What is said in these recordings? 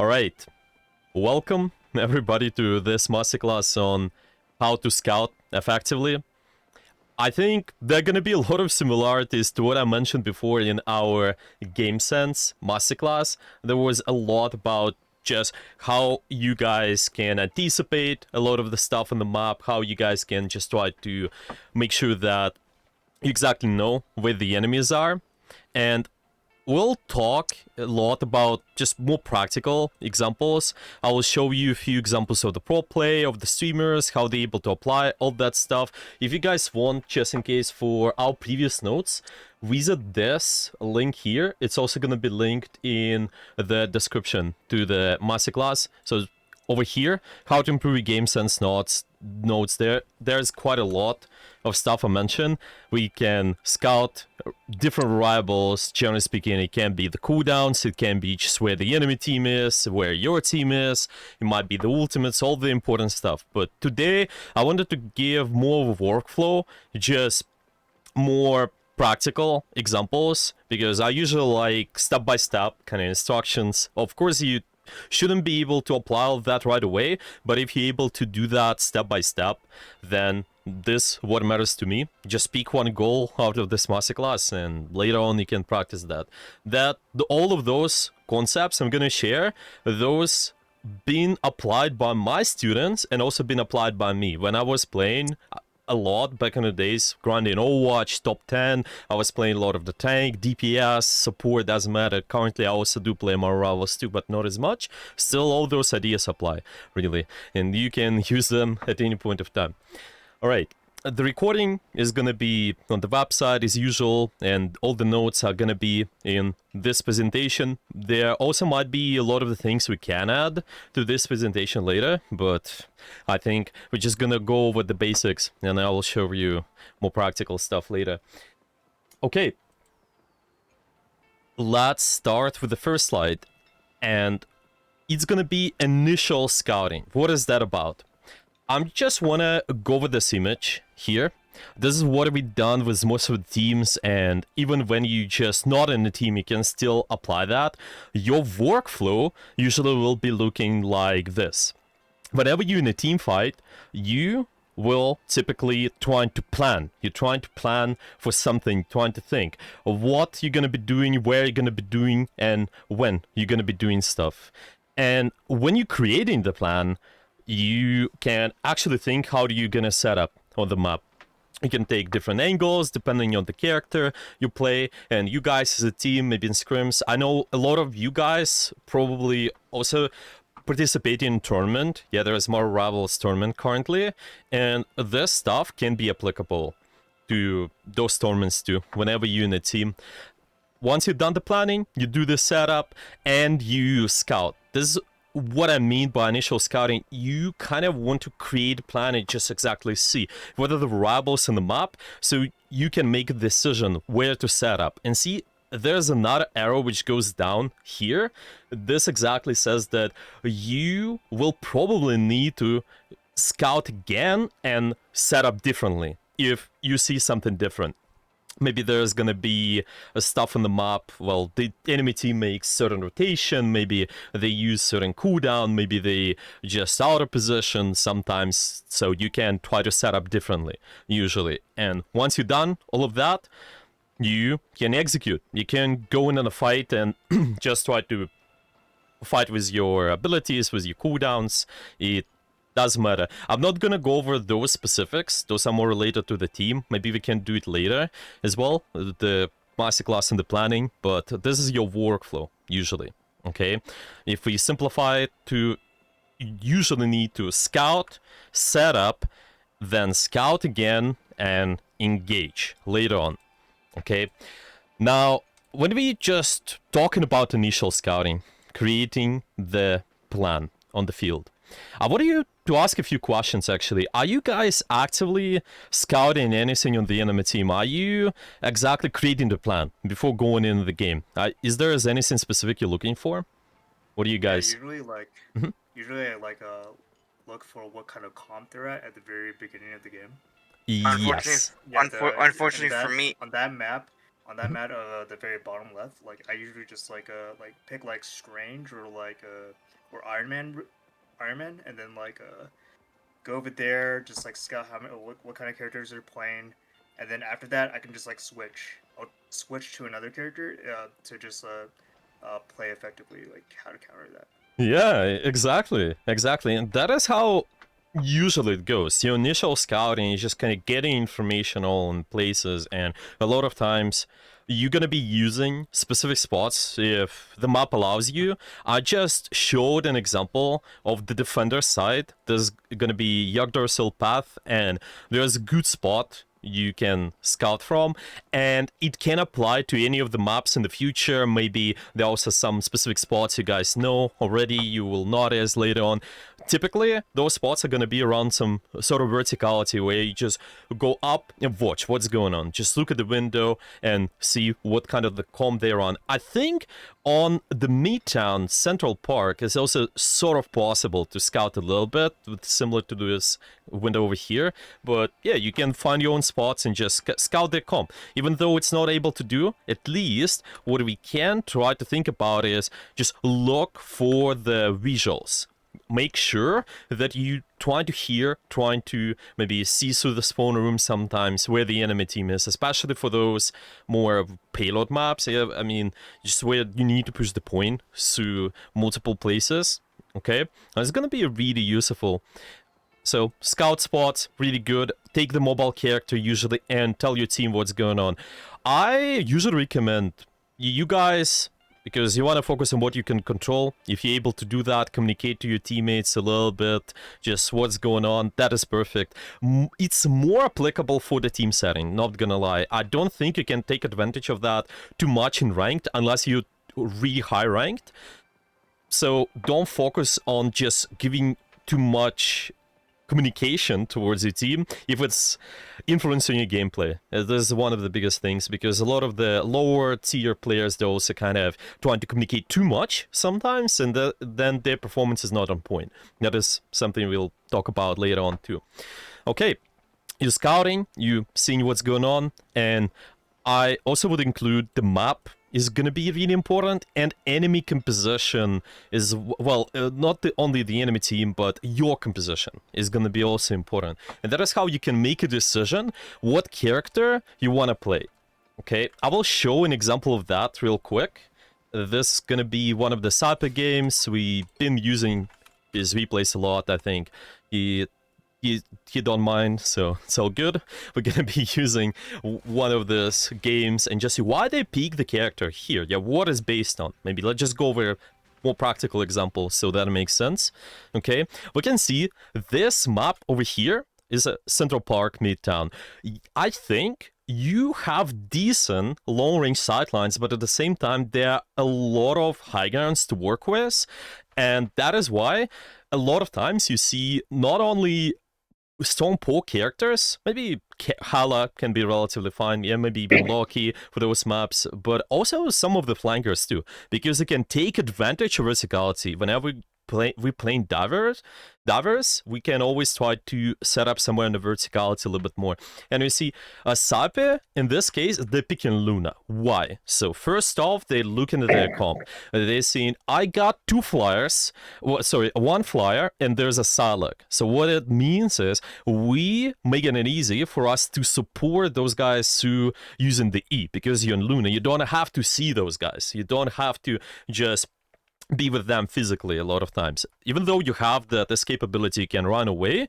Alright, welcome everybody to this masterclass on how to scout effectively. I think there are gonna be a lot of similarities to what I mentioned before in our Game Sense masterclass. There was a lot about just how you guys can anticipate a lot of the stuff on the map, how you guys can just try to make sure that you exactly know where the enemies are. And we'll talk a lot about just more practical examples. I will show you a few examples of the pro play, of the streamers, how they're able to apply all that stuff. If you guys want, just in case, for our previous notes, visit this link here. It's also going to be linked in the description to the masterclass. So over here, how to improve your game sense notes there's quite a lot of stuff I mentioned. We can scout different variables. Generally speaking, it can be the cooldowns, it can be just where the enemy team is, where your team is, it might be the ultimates, all the important stuff. But today I wanted to give more of a workflow, just more practical examples, because I usually like step-by-step kind of instructions. Of course, you shouldn't be able to apply all of that right away, but if you're able to do that step by step, then this what matters to me. Just pick one goal out of this masterclass, and later on you can practice that. All of those concepts I'm gonna share, those being applied by my students and also being applied by me when I was playing a lot back in the days, grinding Overwatch, top 10. I was playing a lot of the tank, DPS, support, doesn't matter. Currently, I also do play more rivals too, but not as much. Still, all those ideas apply, really. And you can use them at any point of time. Alright, the recording is gonna be on the website as usual, and all the notes are gonna be in this presentation. There also might be a lot of the things we can add to this presentation later, but I think we're just gonna go over the basics, and I will show you more practical stuff later. Okay, let's start with the first slide, and it's gonna be initial scouting. What is that about? I just wanna go over this image here. This is what we've done with most of the teams, and even when you just not in the team, you can still apply that. Your workflow usually will be looking like this. Whenever you're in a team fight, you will typically trying to plan. You're trying to plan for something, trying to think of what you're gonna be doing, where you're gonna be doing, and when you're gonna be doing stuff. And when you're creating the plan, you can actually think how you're gonna set up on the map. You can take different angles depending on the character you play, and you guys as a team, maybe in scrims. I know a lot of you guys probably also participate in tournament. Yeah, there is more Rivals tournament currently, and this stuff can be applicable to those tournaments too, whenever you're in a team. Once you've done the planning, you do the setup, and you scout. This is what I mean by initial scouting. You kind of want to create a plan and just exactly see what are the variables in the map, so you can make a decision where to set up. And see, there's another arrow which goes down here. This exactly says that you will probably need to scout again and set up differently if you see something different. Maybe there's gonna be stuff on the map. Well, the enemy team makes certain rotation, maybe they use certain cooldown, maybe they just out of position sometimes, so you can try to set up differently, usually. And once you're done all of that, you can execute. You can go in on a fight and just try to fight with your abilities, with your cooldowns. It doesn't matter. I'm not gonna go over those specifics. Those are more related to the team. Maybe we can do it later as well, the masterclass and the planning, but this is your workflow, usually, okay? If we simplify it to, you usually need to scout, set up, then scout again, and engage later on, okay? Now, when we just talking about initial scouting, creating the plan on the field, I want you to ask a few questions, actually. Are you guys actively scouting anything on the enemy team? Are you exactly creating the plan before going into the game? Is there anything specific you're looking for? What do you guys... Yeah, usually I look for what kind of comp they're at the very beginning of the game. Yes. Yeah, Unfortunately for me, on that map, on that map, the very bottom left, like I usually just like pick like Strange or or Iron Man, and then go over there, just like scout what kind of characters they're playing, and then after that I can just like switch. I'll switch to another character to just play effectively, like how to counter that. Yeah, exactly. And that is how usually it goes. Your initial scouting is just kind of getting information all in places, and a lot of times you're gonna be using specific spots if the map allows you. I just showed an example of the defender side. There's gonna be Yggdrasil path, and there's a good spot you can scout from, and it can apply to any of the maps in the future. Maybe there are also some specific spots you guys know already, you will notice later on. Typically those spots are going to be around some sort of verticality where you just go up and watch what's going on, just look at the window and see what kind of the comp they're on. I think on the Midtown Central Park is also sort of possible to scout a little bit, similar to this window over here. But yeah, you can find your own spots and just scout their comp. Even though it's not able to do, at least what we can try to think about is just look for the visuals. Make sure that you trying to maybe see through the spawn room sometimes where the enemy team is, especially for those more payload maps. Yeah, I mean, just where you need to push the point through multiple places. Okay, it's gonna be really useful. So scout spots, really good. Take the mobile character usually and tell your team what's going on. I usually recommend you guys, because you want to focus on what you can control. If you're able to do that, communicate to your teammates a little bit, just what's going on, that is perfect. It's more applicable for the team setting, not gonna lie. I don't think you can take advantage of that too much in ranked unless you're really high ranked. So don't focus on just giving too much communication towards your team if it's influencing your gameplay. This is one of the biggest things, because a lot of the lower tier players, they're also kind of trying to communicate too much sometimes, and then their performance is not on point. That is something we'll talk about later on too. Okay, you're scouting, you seeing what's going on, and I also would include the map is going to be really important, and enemy composition is, well, not only the enemy team, but your composition is going to be also important. And that is how you can make a decision what character you want to play. Okay, I will show an example of that real quick. This is going to be one of the Saipa games. We've been using his replays a lot, I think. He don't mind, so it's all good. We're gonna be using one of these games and just see why they pick the character here. Yeah, what is based on? Maybe let's just go over a more practical example so that makes sense. Okay, we can see this map over here is a Central Park Midtown. I think you have decent long-range sightlines, but at the same time there are a lot of high grounds to work with, and that is why a lot of times you see not only strong poor characters, maybe Hala can be relatively fine, yeah, maybe even Loki for those maps, but also some of the flankers too, because they can take advantage of verticality. Whenever we playing divers, we can always try to set up somewhere in the verticality a little bit more. And we see Saipe, in this case, they're picking Luna. Why? So first off, they look into their comp. They're seeing, I got two flyers, one flyer, and there's a Psylocke. So what it means is we making it easy for us to support those guys through using the E, because you're in Luna. You don't have to see those guys. You don't have to just be with them physically a lot of times. Even though you have that escapability, you can run away,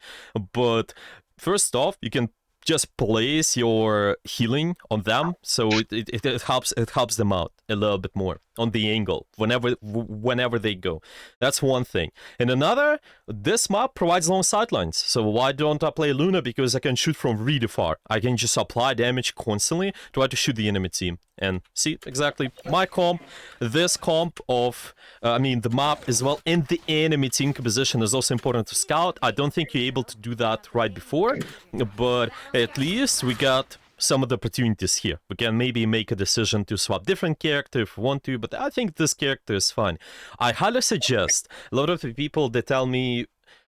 but first off, you can just place your healing on them, so it helps them out a little bit more on the angle whenever they go. That's one thing. And another, this map provides long sightlines. So why don't I play Luna? Because I can shoot from really far. I can just apply damage constantly, try to shoot the enemy team. And see exactly my comp, this comp of, the map as well, and the enemy team composition is also important to scout. I don't think you're able to do that right before, but at least we got some of the opportunities here. We can maybe make a decision to swap different character if we want to, but I think this character is fine. I highly suggest, a lot of the people, they tell me,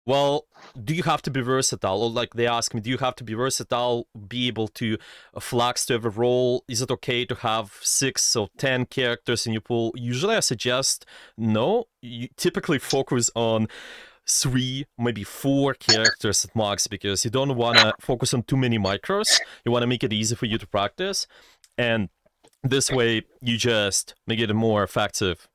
Well, do you have to be versatile? Or like they ask me, do you have to be versatile, be able to flex to every role? Is it okay to have 6 or 10 characters in your pool? Usually I suggest no. You typically focus on 3, maybe 4 characters at max, because you don't want to focus on too many micros. You want to make it easy for you to practice. And this way, you just make it more effective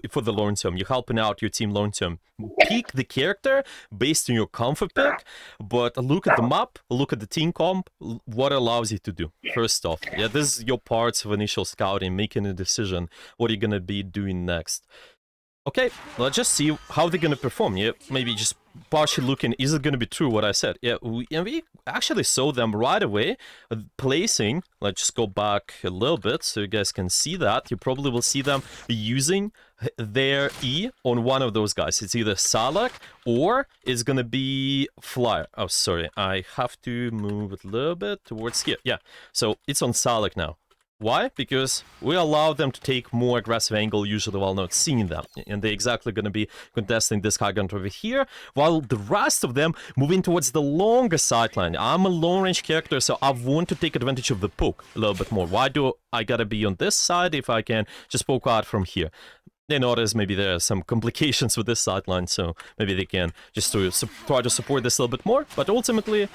for the long term. You're helping out your team long term. Pick the character based on your comfort pick, but look at the map, look at the team comp, what allows you to do. First off, yeah, this is your parts of initial scouting, making a decision what you're gonna be doing next. Okay, let's just see how they're gonna perform. Yeah, maybe just partially looking, is it gonna be true what I said? Yeah, we actually saw them right away placing. Let's just go back a little bit so you guys can see that. You probably will see them using their E on one of those guys. It's either Salak or it's gonna be Flyer. Oh, sorry, I have to move it a little bit towards here. Yeah, so it's on Salak now. Why? Because we allow them to take more aggressive angle usually while not seeing them. And they're exactly going to be contesting this high ground over here, while the rest of them moving towards the longer sideline. I'm a long range character, so I want to take advantage of the poke a little bit more. Why do I gotta be on this side if I can just poke out from here? They notice maybe there are some complications with this sideline, so maybe they can just try to support this a little bit more. But ultimately,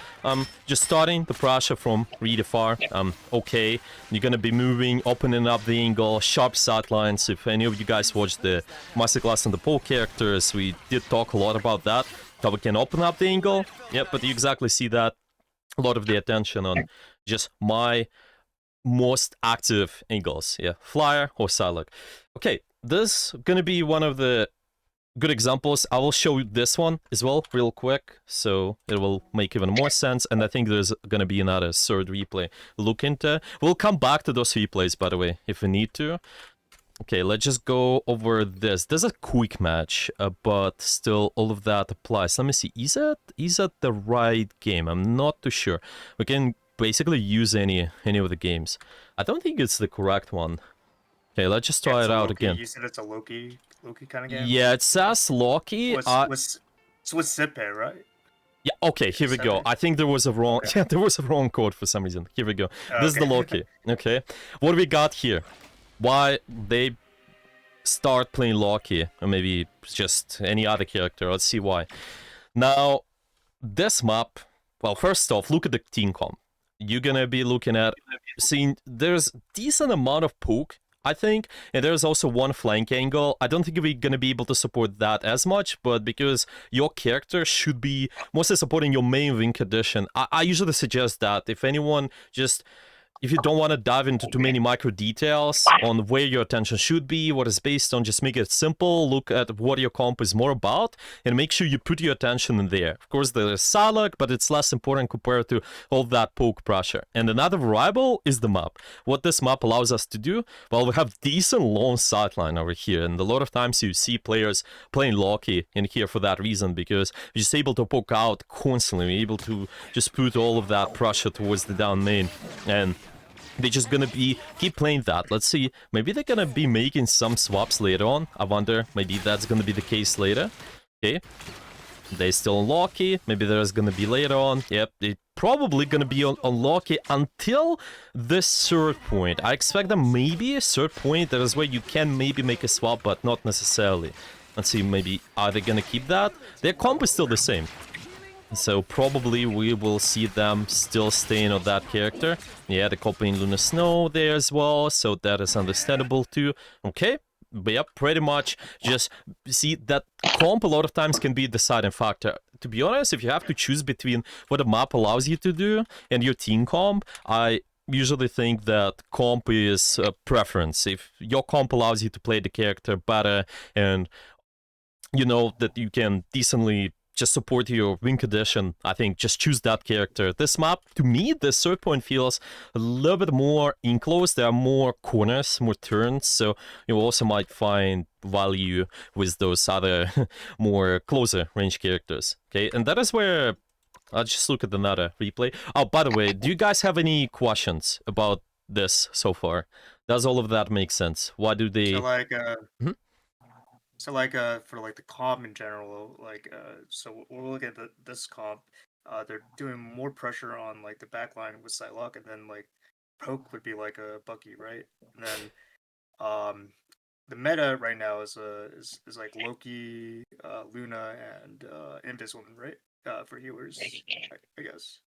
just starting the pressure from really far. Okay, you're gonna be moving, opening up the angle, sharp sidelines. If any of you guys watched the masterclass on the pole characters, we did talk a lot about that. How we can open up the angle. Yep, but you exactly see that. A lot of the attention on just my most active angles. Yeah, Flyer or Salak. Okay, this gonna be one of the good examples. I will show you this one as well real quick, so it will make even more sense. And I think there's gonna be another third replay look into. We'll come back to those replays, by the way, if we need to. Okay, let's just go over this. This is a quick match, but still all of that applies. Let me see, is it the right game? I'm not too sure. We can basically use any of the games. I don't think it's the correct one. Okay, let's just try it out Loki. again. You said it's a Loki kind of game? Yeah, it says Loki. It's with Sippe, right? Yeah, okay, here we go. I think there was a wrong... Okay. Yeah, there was a wrong code for some reason. Here we go. Okay. This is the Loki. Okay. What we got here? Why they start playing Loki, or maybe just any other character. Let's see why. Now, this map... Well, first off, look at the team comp. You're gonna be looking at... Seeing there's decent amount of poke, I think, and there's also one flank angle. I don't think we're gonna be able to support that as much, but because your character should be mostly supporting your main wing condition, I usually suggest that if anyone just... If you don't want to dive into too many micro details on where your attention should be, what it's based on, just make it simple, look at what your comp is more about, and make sure you put your attention in there. Of course, there's Salak, but it's less important compared to all that poke pressure. And another variable is the map. What this map allows us to do, well, we have decent long sideline over here, and a lot of times you see players playing Loki in here for that reason, because you're just able to poke out constantly, you're able to just put all of that pressure towards the down main, and they're just gonna keep playing that. Let's see, maybe they're gonna be making some swaps later on. I wonder, maybe that's gonna be the case later. Okay, they're still on Loki. Maybe there's gonna be later on. Yep, they're probably gonna be on Loki until this third point. I expect them maybe a third point. That is where you can maybe make a swap, but not necessarily. Let's see, maybe are they gonna keep that? Their comp is still the same. So probably we will see them still staying on that character. Yeah, the copying Luna Snow there as well, so that is understandable too. Okay, but yeah, pretty much just see that comp a lot of times can be the deciding factor. To be honest, if you have to choose between what the map allows you to do and your team comp, I usually think that comp is a preference. If your comp allows you to play the character better and you know that you can decently just support your win condition, I think just choose that character. This map, to me, the third point feels a little bit more enclosed. There are more corners, more turns, so you also might find value with those other more closer range characters. Okay, and that is where I'll just look at another replay. Oh, by the way, do you guys have any questions about this so far? Does all of that make sense? Why do they... So like, Mhm. So for like the comp in general, so we'll look at this comp. They're doing more pressure on like the back line with Psylocke, and then like poke would be like a Bucky, right? And then um the meta right now is like Loki, Luna, and Invis Woman, right? For healers, I guess.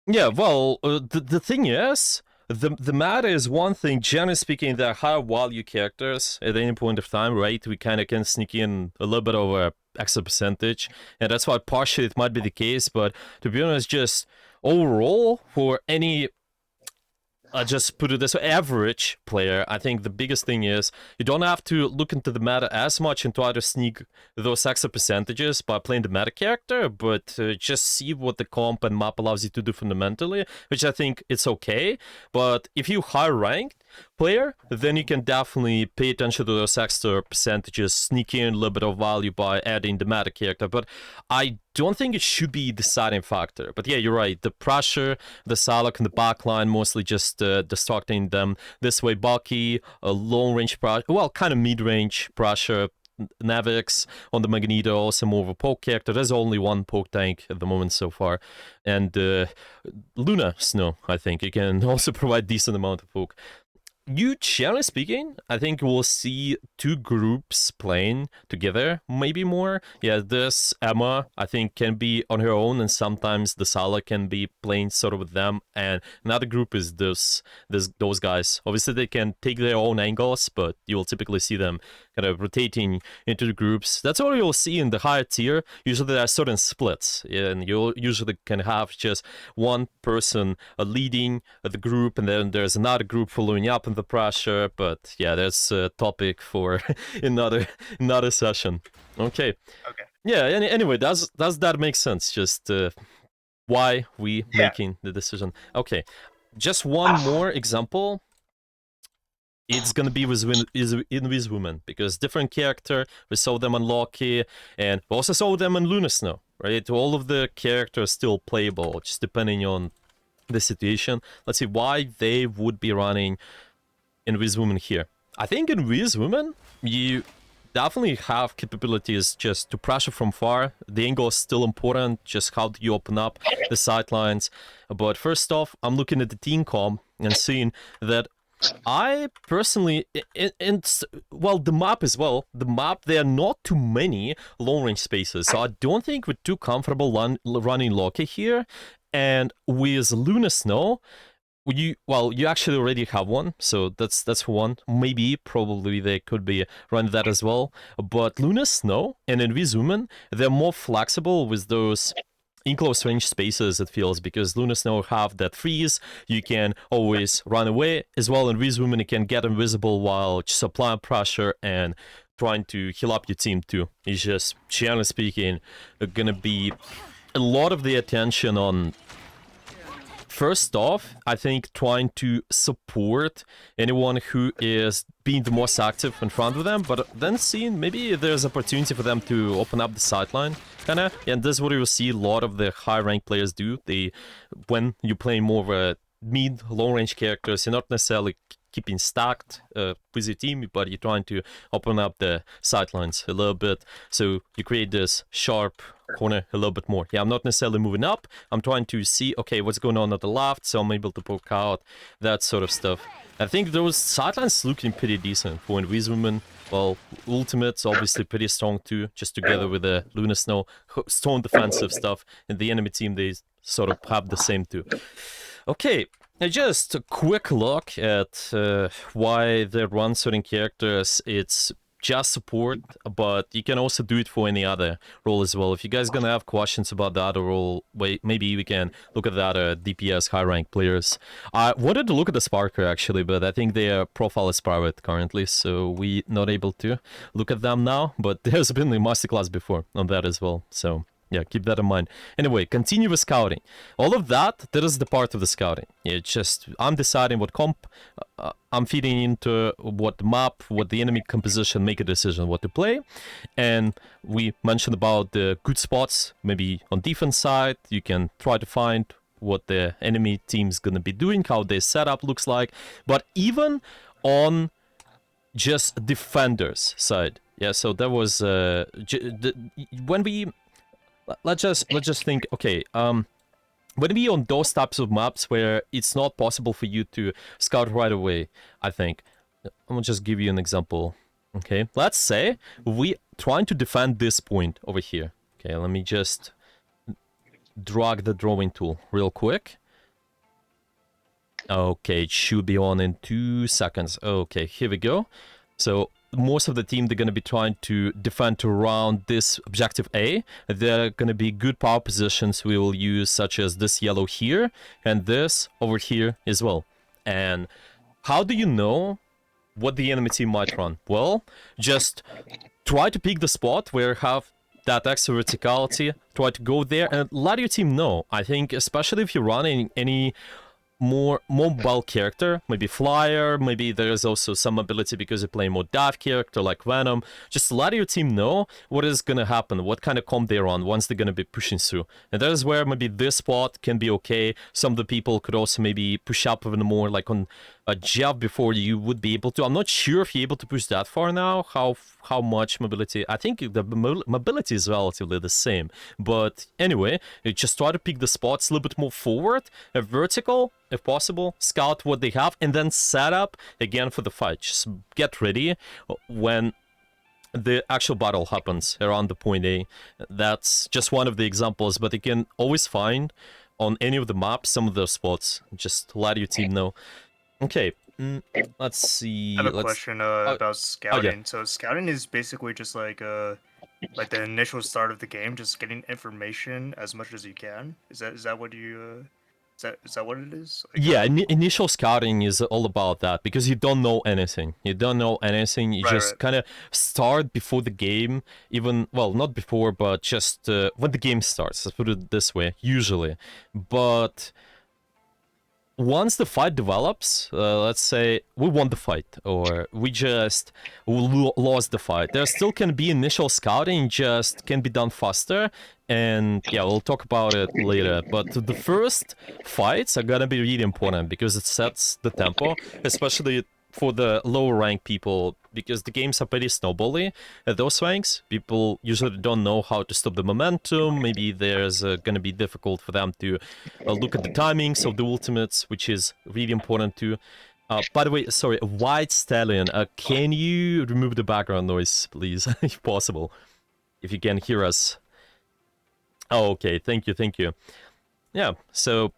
Yeah, well, the thing is, the matter is one thing. Generally speaking, they're high value characters at any point of time, right? We kind of can sneak in a little bit of a extra percentage, and that's why partially it might be the case. But to be honest, just overall for any just put it this way, average player, I think the biggest thing is you don't have to look into the meta as much and try to sneak those extra percentages by playing the meta character, but just see what the comp and map allows you to do fundamentally, which I think it's okay. But if you high ranked player, then you can definitely pay attention to those extra percentages, sneak in a little bit of value by adding the meta character. But I don't think it should be deciding factor. But yeah, you're right. The pressure, the Salak and the backline mostly just distracting them. This way, Bucky, a long range pressure, well, kind of mid range pressure. Navix on the Magneto, also more of a poke character. There's only one poke tank at the moment so far. And Luna Snow, I think, you can also provide decent amount of poke. You, generally speaking, I think we'll see two groups playing together, maybe more. Yeah, this Emma, I think, can be on her own, and sometimes the Sala can be playing sort of with them. And another group is those guys. Obviously, they can take their own angles, but you'll typically see them kind of rotating into the groups. That's what you'll see in the higher tier. Usually, there are certain splits, and you'll usually can have just one person leading the group, and then there's another group following up the pressure. But yeah, that's a topic for another session. Okay. Yeah, anyway, does that make sense? Just why we making the decision. Okay, just one more example. It's gonna be with Invis Woman, because different character, we saw them on Loki, and we also saw them on Luna Snow, right? All of the characters still playable, just depending on the situation. Let's see why they would be running Invis Woman here. I think Invis Woman, you definitely have capabilities just to pressure from far. The angle is still important, just how do you open up the sidelines. But first off, I'm looking at the team comp and seeing that I personally, well, the map as well, there are not too many long-range spaces, so I don't think we're too comfortable running Loki here. And with Luna Snow, you actually already have one, so that's one. Maybe, probably they could be running that as well. But Luna Snow and Invis Woman, they're more flexible with those in close range spaces, it feels, because Luna Snow have that freeze, you can always run away. As well, Invis Woman, you can get invisible while just applying pressure and trying to heal up your team too. It's just, generally speaking, gonna be a lot of the attention on, first off, I think trying to support anyone who is being the most active in front of them, but then seeing maybe there's opportunity for them to open up the sideline, kinda. And this is what you will see a lot of the high-ranked players do. When you play more of a mid, long-range characters, you're not necessarily keeping stacked with your team, but you're trying to open up the sidelines a little bit, so you create this sharp corner a little bit more. Yeah, I'm not necessarily moving up, I'm trying to see, okay, what's going on at the left, so I'm able to poke out, that sort of stuff. I think those sidelines looking pretty decent for Invis Woman. Well, Ultimate's obviously pretty strong too, just together with the Luna Snow, strong defensive stuff, and the enemy team, they sort of have the same too. Okay, just a quick look at why they run certain characters. It's just support, but you can also do it for any other role as well. If you guys gonna have questions about the other role, maybe we can look at the other DPS high rank players. I wanted to look at the Sparker actually, but I think their profile is private currently, so we not able to look at them now. But there's been a masterclass before on that as well, so yeah, keep that in mind. Anyway, continue with scouting. All of that is the part of the scouting. It's just, I'm deciding what comp I'm feeding into, what map, what the enemy composition, make a decision what to play. And we mentioned about the good spots, maybe on defense side, you can try to find what the enemy team's gonna be doing, how their setup looks like. But even on just defenders side, Yeah, so that was when we let's just think. Okay, when we on those types of maps where it's not possible for you to scout right away, I think I'm gonna just give you an example. Okay, let's say we trying to defend this point over here. Okay, let me just drag the drawing tool real quick. Okay, it should be on in 2 seconds. Okay, here we go. So most of the team, they're going to be trying to defend around this objective A. They're going to be good power positions we will use, such as this yellow here and this over here as well. And how do you know what the enemy team might run? Well, just try to pick the spot where you have that extra verticality, try to go there and let your team know. I think especially if you're running any more mobile character, maybe flyer, maybe there's also some ability because you play more dive character like Venom. Just let your team know what is gonna happen, what kind of comp they're on once they're gonna be pushing through. And that is where maybe this spot can be okay. Some of the people could also maybe push up even more, like on a Jeff before you would be able to. I'm not sure if you're able to push that far now, how much mobility. I think the mobility is relatively the same. But anyway, you just try to pick the spots a little bit more forward, a vertical, if possible, scout what they have, and then set up again for the fight. Just get ready when the actual battle happens around the point A. That's just one of the examples, but you can always find on any of the maps some of those spots. Just let your team know. Okay, let's see. I have a question about scouting. yeah. So scouting is basically just like the initial start of the game, just getting information as much as you can. Is that what you is that what it is? Like, Yeah, initial scouting is all about that because you don't know anything. You don't know anything. You just kind of start before the game, even, well, not before, but just when the game starts. Let's put it this way, usually. But once the fight develops, let's say we won the fight or we just lost the fight, there still can be initial scouting, just can be done faster. And yeah, we'll talk about it later. But the first fights are gonna be really important because it sets the tempo, especially for the lower rank people, because the games are pretty snowbally at those ranks. People usually don't know how to stop the momentum. Maybe there's gonna be difficult for them to look at the timings of the ultimates, which is really important too. By the way, sorry, White Stallion, can you remove the background noise, please, if possible, if you can hear us? Oh, okay, thank you. Yeah, so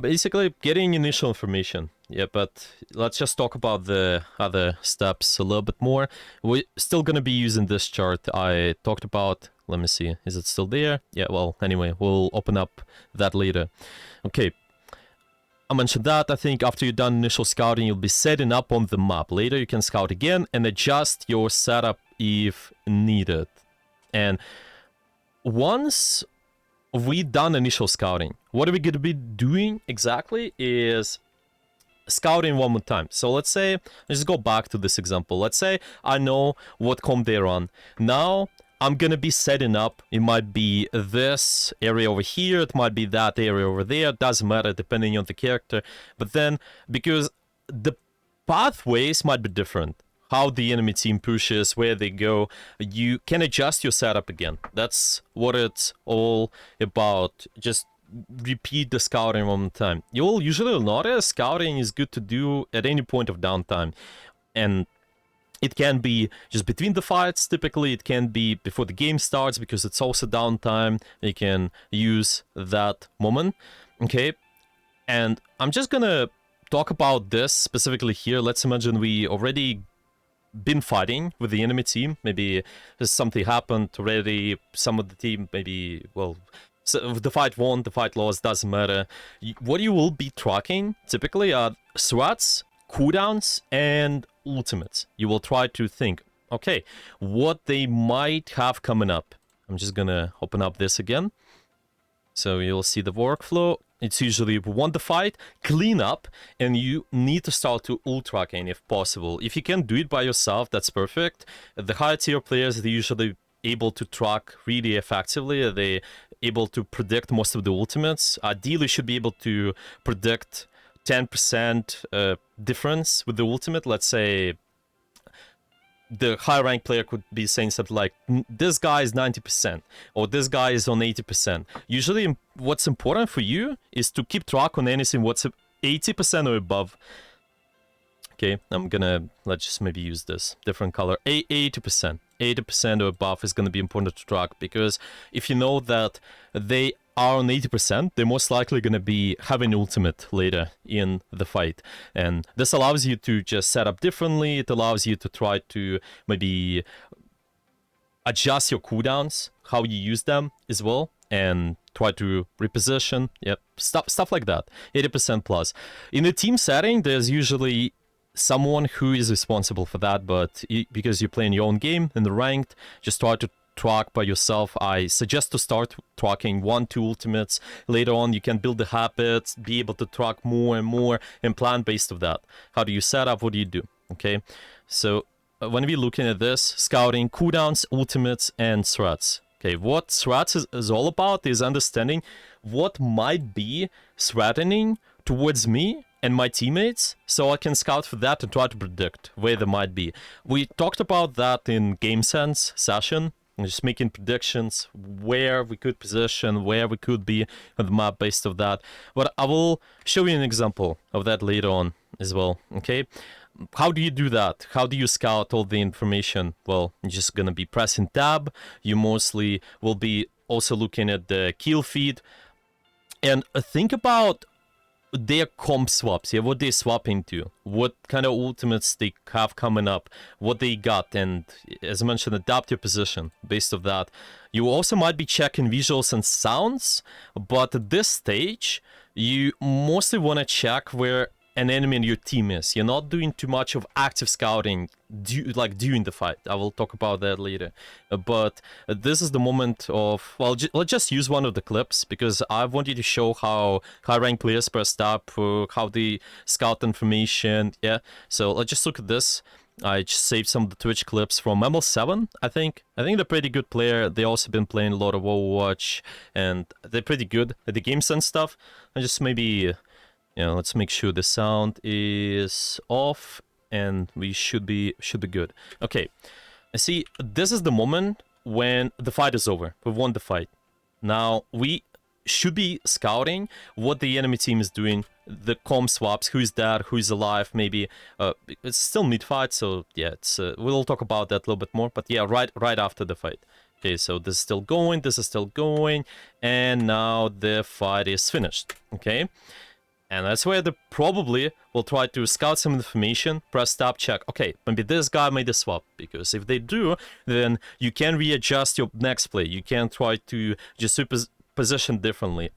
basically getting initial information. Yeah, but let's just talk about the other steps a little bit more. We're still gonna be using this chart I talked about. Let me see, is it still there? Yeah, well, anyway, we'll open up that later. Okay, I mentioned that. I think after you've done initial scouting, you'll be setting up on the map. Later, you can scout again and adjust your setup if needed. And once we done initial scouting, what are we going to be doing exactly is scouting one more time. So let's say, let's just go back to this example. Let's say I know what comp they're on. Now I'm gonna be setting up. It might be this area over here, it might be that area over there, doesn't matter depending on the character. But then, because the pathways might be different, how the enemy team pushes, where they go, you can adjust your setup again. That's what it's all about. Just repeat the scouting one more time. You'll usually notice scouting is good to do at any point of downtime. And it can be just between the fights, typically it can be before the game starts because it's also downtime. You can use that moment, okay? And I'm just gonna talk about this specifically here. Let's imagine we already been fighting with the enemy team. Maybe something happened already, some of the team maybe, well, so the fight won, the fight lost, doesn't matter. What you will be tracking typically are threats, cooldowns, and ultimates. You will try to think, okay, what they might have coming up. I'm just gonna open up this again. So you'll see the workflow. It's usually we want the fight, clean up, and you need to start to ult tracking if possible. If you can do it by yourself, that's perfect. The higher tier players, they're usually able to track really effectively. They're able to predict most of the ultimates. Ideally, should be able to predict 10% difference with the ultimate. Let's say the high rank player could be saying something like, this guy is 90%, or this guy is on 80%. Usually what's important for you is to keep track on anything what's 80% or above. Okay, let's just maybe use this different color. 80%. 80% or above is gonna be important to track, because if you know that they are on 80%, they're most likely gonna be having ultimate later in the fight. And this allows you to just set up differently. It allows you to try to maybe adjust your cooldowns, how you use them as well, and try to reposition. Yep, stuff like that. 80% plus. In a team setting, there's usually someone who is responsible for that, but because you're playing your own game in the ranked, just try to track by yourself. I suggest to start tracking 1-2 ultimates. Later on, you can build the habits, be able to track more and more, and plan based of that. How do you set up? What do you do? Okay, so when we're looking at this, scouting, cooldowns, ultimates, and threats. Okay, what threats is all about is understanding what might be threatening towards me and my teammates, so I can scout for that and try to predict where they might be. We talked about that in Game Sense session, just making predictions where we could position, where we could be on the map based of that. But I will show you an example of that later on as well, okay? How do you do that? How do you scout all the information? Well, you're just gonna be pressing tab. You mostly will be also looking at the kill feed. And think about their comp swaps, yeah, what they're swapping to, what kind of ultimates they have coming up, what they got, and as I mentioned, adapt your position based of that. You also might be checking visuals and sounds, but at this stage, you mostly want to check where an enemy in your team is. You're not doing too much of active scouting during the fight. I will talk about that later. But this is the moment of, well, let's just use one of the clips, because I want you to show how high rank players pressed up, how they scout information. Yeah, so let's just look at this. I just saved some of the Twitch clips from ML7, I think. I think they're pretty good player. They also been playing a lot of Overwatch, and they're pretty good at the game sense stuff. I just maybe, let's make sure the sound is off, and we should be good. Okay, see, this is the moment when the fight is over. We've won the fight. Now we should be scouting what the enemy team is doing, the comp swaps, who's dead, who's alive, maybe. It's still mid-fight, so yeah, it's we'll talk about that a little bit more, but yeah, right after the fight. Okay, so this is still going, this is still going, and now the fight is finished, okay? And that's where they probably will try to scout some information, press tab, check, okay, maybe this guy made a swap, because if they do, then you can readjust your next play. You can try to just position differently.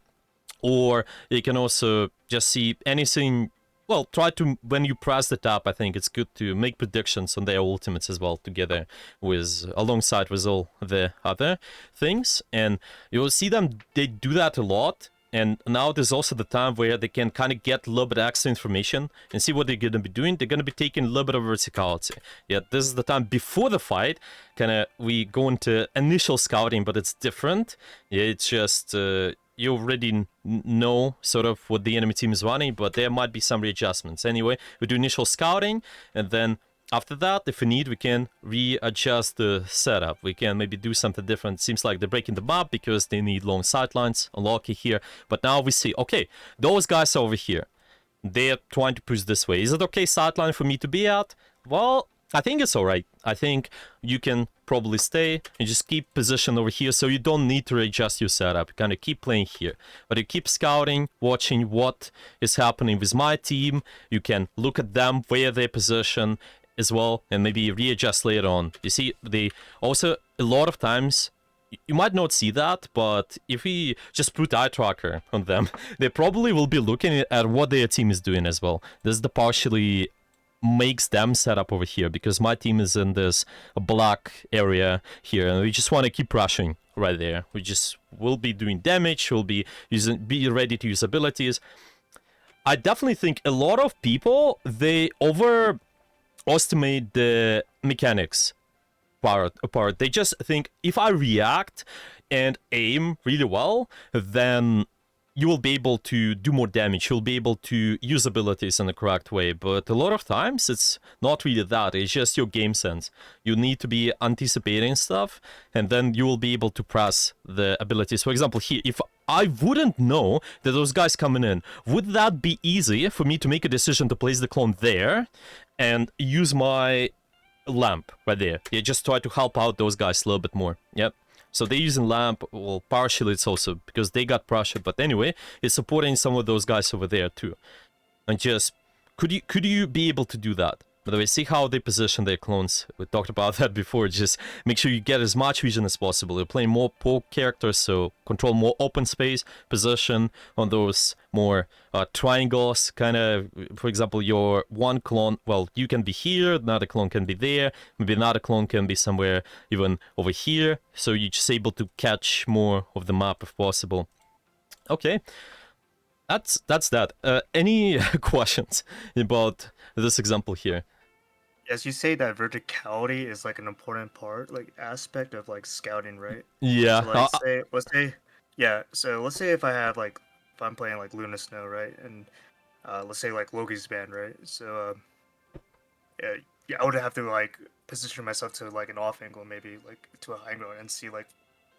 Or you can also just see anything, well, try to, when you press the tab, I think it's good to make predictions on their ultimates as well, together with, alongside with all the other things. And you'll see them, they do that a lot. And now there's also the time where they can kind of get a little bit extra information and see what they're going to be doing. They're going to be taking a little bit of verticality. Yeah, this is the time before the fight. Kind of, we go into initial scouting, but it's different. Yeah, it's just, you already know sort of what the enemy team is running, but there might be some readjustments. Anyway, we do initial scouting, and then after that, if we need, we can readjust the setup. We can maybe do something different. Seems like they're breaking the map because they need long sightlines. Unlucky here. But now we see, okay, those guys are over here. They're trying to push this way. Is it okay sightline for me to be at? Well, I think it's alright. I think you can probably stay and just keep position over here, so you don't need to readjust your setup. You kind of keep playing here. But you keep scouting, watching what is happening with my team. You can look at them, where they position as well, and maybe readjust later on. You see, they also, a lot of times, you might not see that, but if we just put eye tracker on them, they probably will be looking at what their team is doing as well. This is the partially makes them set up over here, because my team is in this black area here, and we just want to keep rushing right there. We just will be doing damage, we'll be be ready to use abilities. I definitely think a lot of people, they overestimate the mechanics part. They just think, if I react and aim really well, then you will be able to do more damage, you'll be able to use abilities in the correct way, but a lot of times it's not really that, it's just your game sense. You need to be anticipating stuff, and then you will be able to press the abilities. For example, here, if I wouldn't know that those guys coming in, would that be easy for me to make a decision to place the clone there and use my lamp right there? Yeah, just try to help out those guys a little bit more. Yep. So they're using lamp, well, partially it's also because they got pressured, but anyway, it's supporting some of those guys over there too. And just, could you be able to do that? By the way, see how they position their clones. We talked about that before. Just make sure you get as much vision as possible. You're playing more poke characters, so control more open space, position on those more triangles. Kind of, for example, your one clone, well, you can be here, another clone can be there, maybe another clone can be somewhere even over here. So you're just able to catch more of the map if possible. Okay. That's that. Any questions about this example here? As you say that verticality is like an important part, like aspect of like scouting, right? Yeah. So like let's say if I have like if I'm playing like Luna Snow, right? And let's say like Loki's band, right? So yeah, I would have to like position myself to like an off angle, maybe like to a high angle, and see like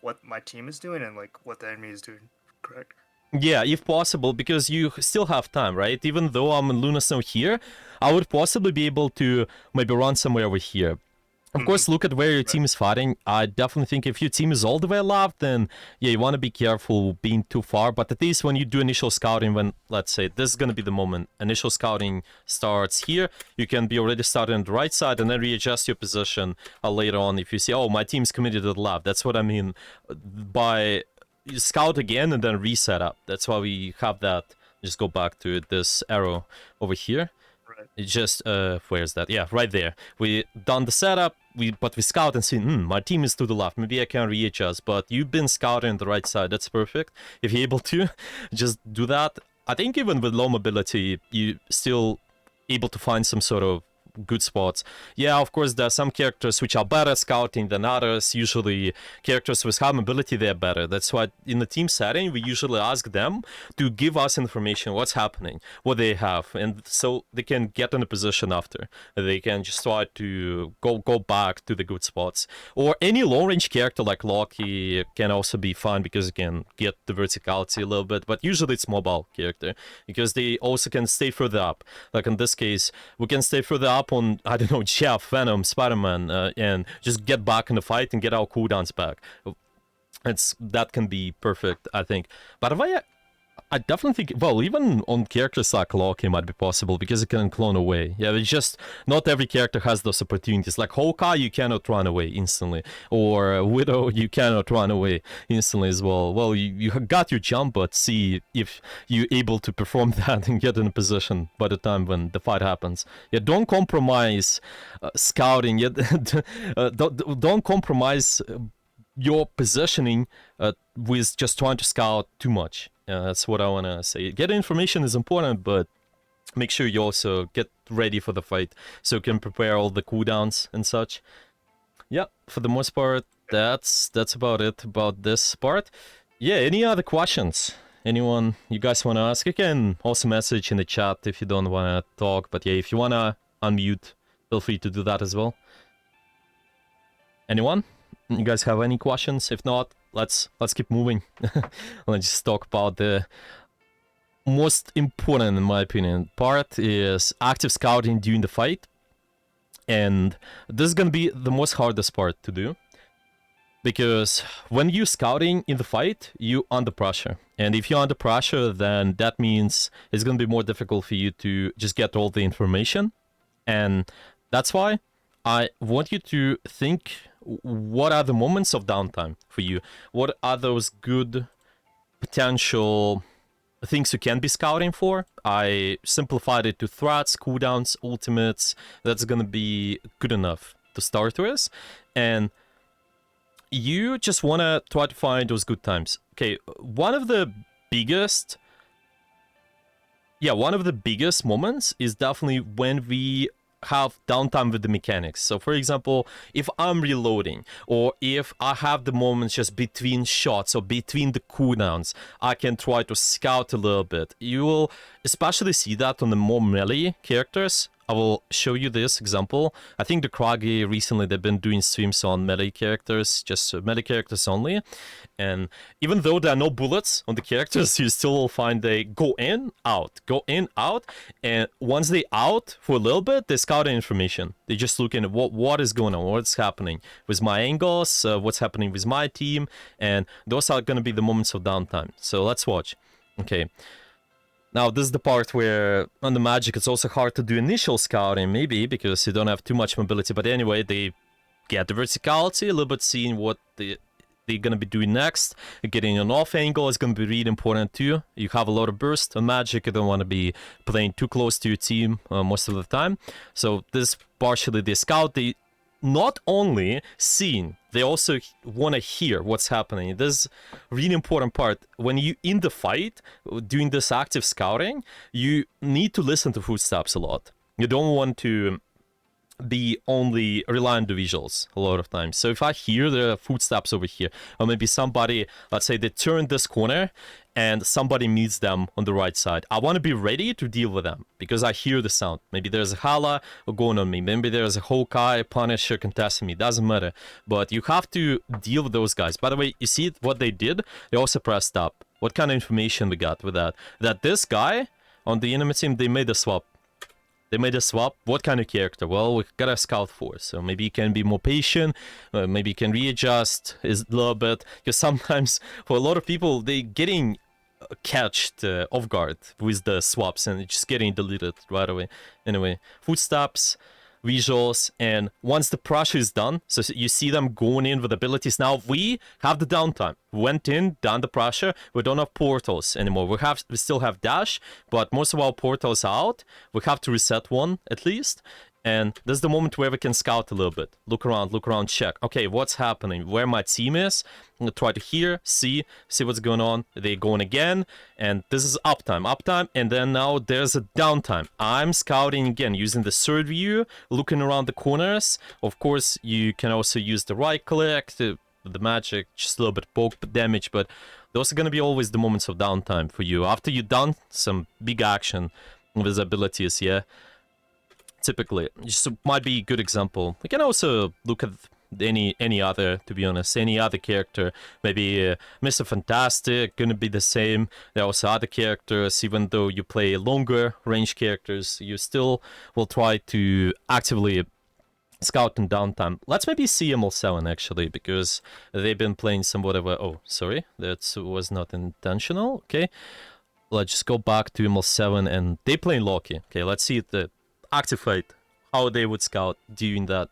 what my team is doing and like what the enemy is doing. Correct. Yeah, if possible, because you still have time, right? Even though I'm in Luna Snow here, I would possibly be able to maybe run somewhere over here. Of course, look at where your team is fighting. I definitely think if your team is all the way left, then yeah, you want to be careful being too far. But at least when you do initial scouting, when, let's say, this is going to be the moment, initial scouting starts here, you can be already starting on the right side and then readjust your position later on if you see, oh, my team's committed to the left. That's what I mean by scout again and then reset up. That's why we have that. Just go back to this arrow over here. It's just, where's that? Yeah, right there. We done the setup, but we scout and see, my team is to the left. Maybe I can readjust, but you've been scouting the right side. That's perfect. If you're able to, just do that. I think even with low mobility, you still able to find some sort of good spots. Yeah, of course, there are some characters which are better at scouting than others. Usually, characters with high mobility, they're better. That's why in the team setting, we usually ask them to give us information, what's happening, what they have, and so they can get in a position after. They can just try to go back to the good spots. Or any long-range character like Loki can also be fine because you can get the verticality a little bit, but usually it's mobile character because they also can stay further up. Like in this case, we can stay further up on, I don't know, Jeff, Venom, Spider-Man, and just get back in the fight and get our cooldowns back. That can be perfect, I think. But if I definitely think, well, even on characters like Loki might be possible because it can clone away. Yeah, it's just not every character has those opportunities. Like Hawkeye, you cannot run away instantly. Or Widow, you cannot run away instantly as well. Well, you got your jump, but see if you're able to perform that and get in a position by the time when the fight happens. Yeah, don't compromise scouting. Yeah, don't compromise your positioning with just trying to scout too much. That's what I want to say. Get information is important, but make sure you also get ready for the fight so you can prepare all the cooldowns and such. Yeah, for the most part, that's about it about this part. Yeah, any other questions? Anyone you guys want to ask? You can also message in the chat if you don't want to talk. But yeah, if you want to unmute, feel free to do that as well. Anyone? You guys have any questions? If not, let's keep moving. Let's just talk about the most important, in my opinion, part is active scouting during the fight. And this is gonna be the most hardest part to do. Because when you're scouting in the fight, you're under pressure. And if you're under pressure, then that means it's gonna be more difficult for you to just get all the information. And that's why I want you to think, what are the moments of downtime for you? What are those good potential things you can be scouting for? I simplified it to threats, cooldowns, ultimates. That's gonna be good enough to start with. And you just wanna try to find those good times. Okay, one of the biggest moments is definitely when we have downtime with the mechanics. So for example, if I'm reloading, or if I have the moments just between shots or between the cooldowns, I can try to scout a little bit. You will especially see that on the more melee characters. I will show you this example. I think the Kragi recently, they've been doing streams on melee characters, just melee characters only. And even though there are no bullets on the characters, you still will find they go in, out, go in, out. And once they out for a little bit, they scout information. They just look at what is going on, what's happening with my angles, what's happening with my team. And those are going to be the moments of downtime. So let's watch. Okay. Now, this is the part where on the Magic it's also hard to do initial scouting, maybe, because you don't have too much mobility. But anyway, they get the verticality, a little bit seeing what they're going to be doing next. Getting an off angle is going to be really important too. You have a lot of burst. On Magic, you don't want to be playing too close to your team most of the time. So this partially they scout. They not only seeing, they also want to hear what's happening. This is really important part. When you in the fight, doing this active scouting, you need to listen to footsteps a lot. You don't want to be only rely on the visuals a lot of times. So if I hear the footsteps over here, or maybe somebody, let's say they turn this corner and somebody meets them on the right side, I want to be ready to deal with them because I hear the sound. Maybe there's a Hala going on me, maybe there's a Hawkeye, Punisher contesting me, doesn't matter. But you have to deal with those guys. By the way, you see what they did? They also pressed up. What kind of information we got with that? That this guy on the enemy team, they made a swap. They made a swap. What kind of character? Well, we got a scout force, so maybe you can be more patient, maybe you can readjust a little bit, because sometimes for a lot of people, they getting catched off guard with the swaps and it's just getting deleted right away. Anyway, footsteps, visuals, and once the pressure is done, so you see them going in with abilities. Now we have the downtime. Went in, done the pressure. We don't have portals anymore. We still have dash, but most of our portals are out. We have to reset one at least. And this is the moment where we can scout a little bit. Look around, check. Okay, what's happening? Where my team is? I'm gonna try to hear, see what's going on. They're going again. And this is uptime. And then now there's a downtime. I'm scouting again using the third view, looking around the corners. Of course, you can also use the right click, the magic, just a little bit poke damage. But those are gonna be always the moments of downtime for you. After you've done some big action with abilities, yeah. Typically, just might be a good example. We can also look at any other, to be honest, any other character. Maybe Mr. Fantastic, gonna be the same. There are also other characters, even though you play longer range characters, you still will try to actively scout in downtime. Let's maybe see ML7 actually, because they've been playing somewhat of a... Oh, sorry, that was not intentional. Okay, let's just go back to ML7 and they playing Loki. Okay, let's see the active fight, how they would scout doing that.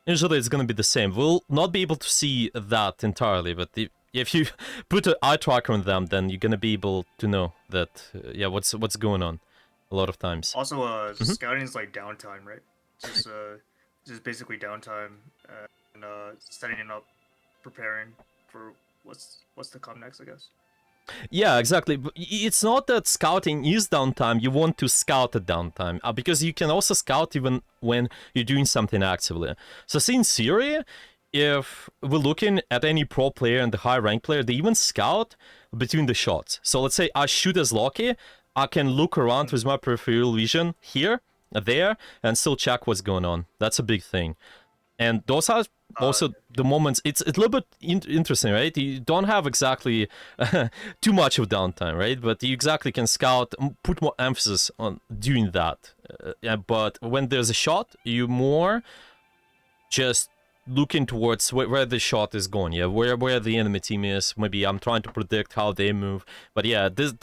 Usually it's gonna be the same. We'll not be able to see that entirely, but if you put an eye tracker on them, then you're gonna be able to know that yeah, what's going on a lot of times. Also, scouting is like downtime, right? Just basically downtime and setting it up, preparing for what's to come next, I guess. Yeah, exactly. But it's not that scouting is downtime. You want to scout at downtime because you can also scout even when you're doing something actively. So see, in theory, if we're looking at any pro player and the high rank player, they even scout between the shots. So let's say I shoot as Loki, I can look around with my peripheral vision here, there, and still check what's going on. That's a big thing. And those are also the moments. It's a little bit interesting, right? You don't have exactly too much of downtime, right? But you exactly can scout, put more emphasis on doing that. But when there's a shot, you more just looking towards where the shot is going, yeah, where the enemy team is. Maybe I'm trying to predict how they move, but yeah, this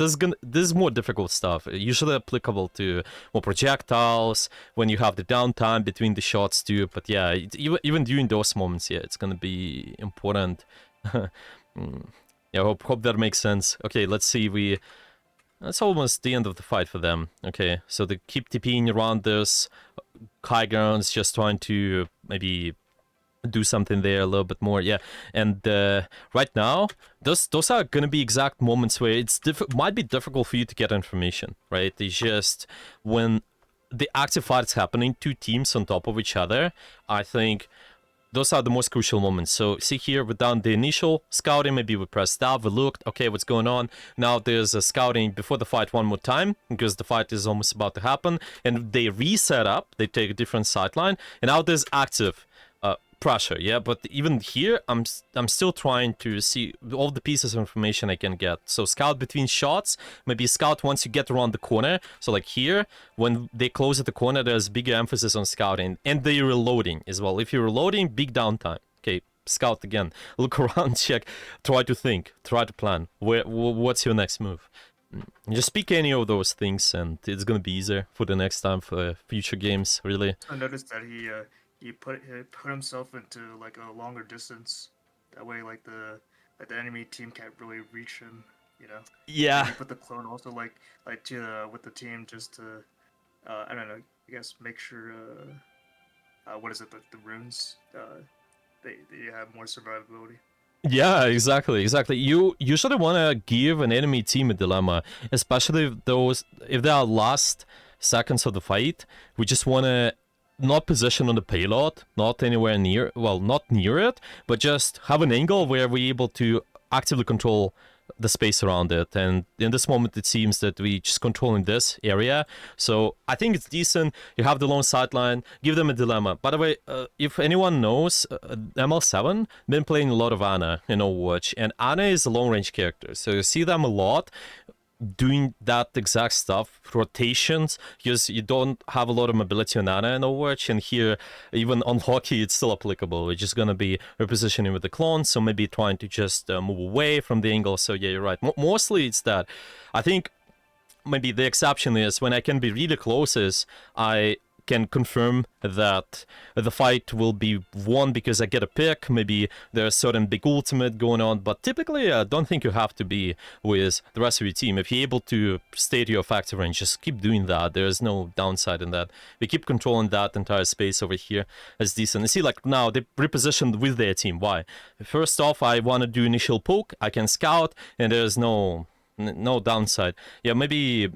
is more difficult stuff, usually applicable to more projectiles when you have the downtime between the shots too. But yeah, even during those moments, yeah, it's gonna be important. Yeah, hope that makes sense. Okay, let's see. That's almost the end of the fight for them. Okay, so they keep TPing around this high grounds, just trying to maybe do something there a little bit more, yeah. And right now, those are gonna be exact moments where it's might be difficult for you to get information, right? It's just when the active fights happening, two teams on top of each other, I think those are the most crucial moments. So see here, we've done the initial scouting, maybe we pressed tab, we looked, okay, what's going on? Now there's a scouting before the fight one more time, because the fight is almost about to happen, and they reset up, they take a different sideline, and now there's active pressure, yeah, but even here, I'm still trying to see all the pieces of information I can get. So scout between shots, maybe scout once you get around the corner. So like here, when they close at the corner, there's bigger emphasis on scouting, and they're reloading as well. If you're reloading, big downtime. Okay, scout again, look around, check, try to think, try to plan. What's your next move? Just pick any of those things, and it's gonna be easier for the next time for future games, really. I noticed that he put himself into like a longer distance. That way, like the enemy team can't really reach him. You know. Yeah. And he put the clone also like to with the team just to I don't know. I guess make sure what is it? The runes they have more survivability. Yeah, exactly. You usually want to give an enemy team a dilemma, especially if they are last seconds of the fight. We just want to not position on the payload, not anywhere near, well, not near it, but just have an angle where we're able to actively control the space around it. And in this moment, it seems that we just controlling this area. So I think it's decent. You have the long sideline, give them a dilemma. By the way, if anyone knows, ML7 been playing a lot of Ana in Overwatch, and Ana is a long range character, so you see them a lot doing that exact stuff, rotations, because you don't have a lot of mobility on Ana in Overwatch, and here, even on hockey, it's still applicable. It's just gonna be repositioning with the clone, so maybe trying to just move away from the angle. So yeah, you're right. Mostly it's that. I think maybe the exception is when I can be really close is I can confirm that the fight will be won because I get a pick. Maybe there's certain big ultimate going on, but typically I don't think you have to be with the rest of your team. If you're able to stay to your effective range, just keep doing that. There's no downside in that. We keep controlling that entire space over here. It's decent. You see, like now they repositioned with their team. Why? First off, I want to do initial poke. I can scout, and there's no downside. Yeah, maybe.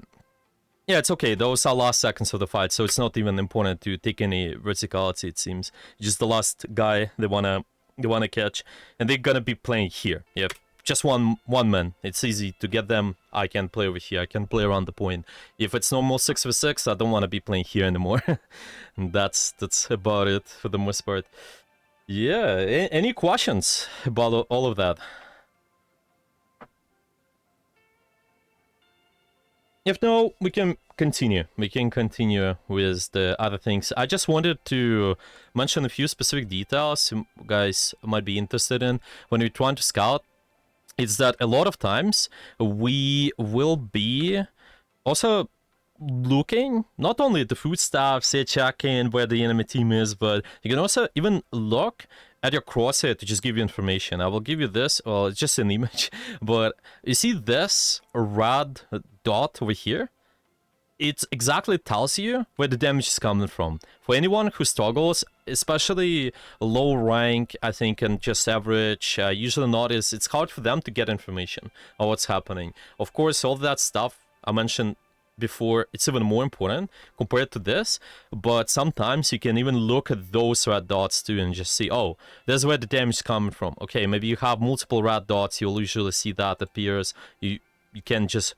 Yeah, it's okay. Those are last seconds of the fight, so it's not even important to take any verticality, it seems. Just the last guy they wanna catch, and they're gonna be playing here. Yep, just one man. It's easy to get them. I can play over here. I can play around the point. If it's normal 6v6, I don't want to be playing here anymore. And that's about it for the most part. Yeah. Any questions about all of that? If no, we can continue. We can continue with the other things. I just wanted to mention a few specific details you guys might be interested in when we're trying to scout. It's that a lot of times we will be also looking not only at the foodstuffs, checking where the enemy team is, but you can also even look at your crosshair to just give you information. I will give you this, well, it's just an image, but you see this red dot over here? It exactly tells you where the damage is coming from. For anyone who struggles, especially low rank, I think, and just average, usually notice it's hard for them to get information on what's happening. Of course, all that stuff I mentioned before, it's even more important compared to this, but sometimes you can even look at those red dots too and just see, oh, there's where the damage is coming from. Okay, maybe you have multiple red dots, you'll usually see that appears. You can just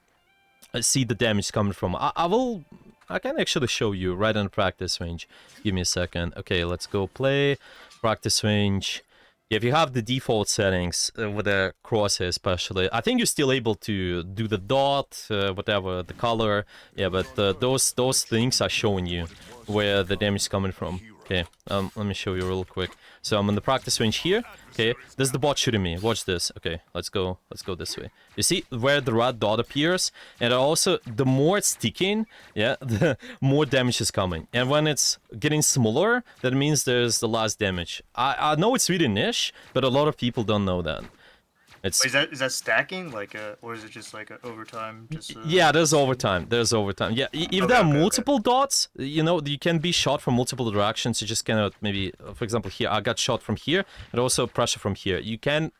see the damage coming from. I can actually show you right in practice range. Give me a second. Okay, let's go play practice range. If you have the default settings with the crosshair especially, I think you're still able to do the dot, whatever, the color. Yeah, but those things are showing you where the damage is coming from. Okay, let me show you real quick. So I'm in the practice range here. Okay, this is the bot shooting me. Watch this. Okay, let's go this way. You see where the red dot appears? And also, the more it's ticking, yeah, the more damage is coming. And when it's getting smaller, that means there's the less damage. I know it's really niche, but a lot of people don't know that. Wait, is that stacking like or is it just like a overtime? Yeah, there's overtime. Yeah, if there are multiple dots, you know, you can be shot from multiple directions. You just cannot maybe, for example, here I got shot from here, and also pressure from here. You can,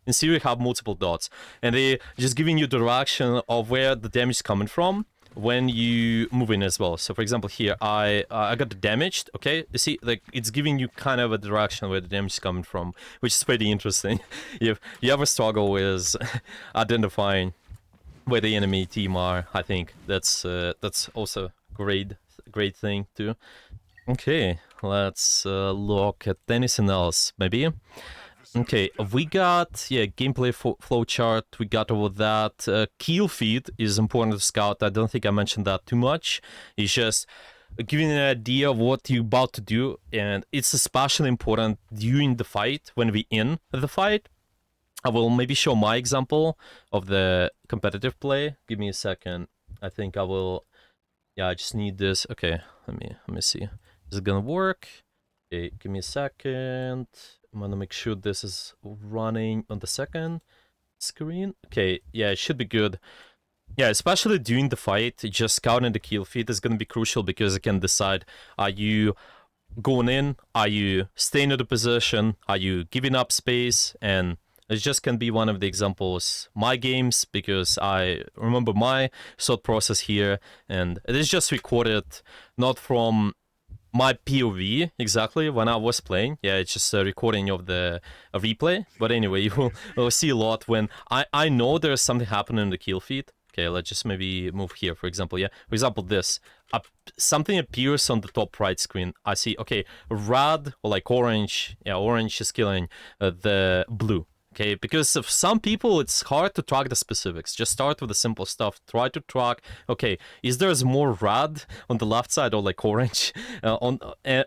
in theory, have multiple dots, and they just giving you direction of where the damage is coming from. when you move in as well. So for example here, I got damaged, okay? You see, like, it's giving you kind of a direction where the damage is coming from, which is pretty interesting. If you ever struggle with identifying where the enemy team are, I think that's also great thing too. Okay, let's look at anything else, maybe. Okay, we got, gameplay flow chart, we got all that. Kill feed is important to scout. I don't think I mentioned that too much. It's just giving an idea of what you're about to do, and it's especially important during the fight, when we in the fight. I will maybe show my example of the competitive play. Give me a second. I think I will, I just need this. Okay, let me see. Is it gonna work? Okay, give me a second. I'm gonna make sure this is running on the second screen. Okay, yeah, it should be good. Yeah, especially during the fight, just scouting the kill feed is gonna be crucial because it can decide, are you going in, are you staying in the position, are you giving up space, and it just can be one of the examples, my games, because I remember my thought process here, and it is just recorded not from my POV exactly when I was playing. Yeah, it's just a recording of the replay. But anyway, you'll see a lot when I know there's something happening in the kill feed. Okay, let's just maybe move here, for example. Yeah, for example, this. Something appears on the top right screen. I see, okay, red or like orange. Yeah, orange is killing the blue. Okay, because of some people, it's hard to track the specifics. Just start with the simple stuff. Try to track, okay, is there more red on the left side or like orange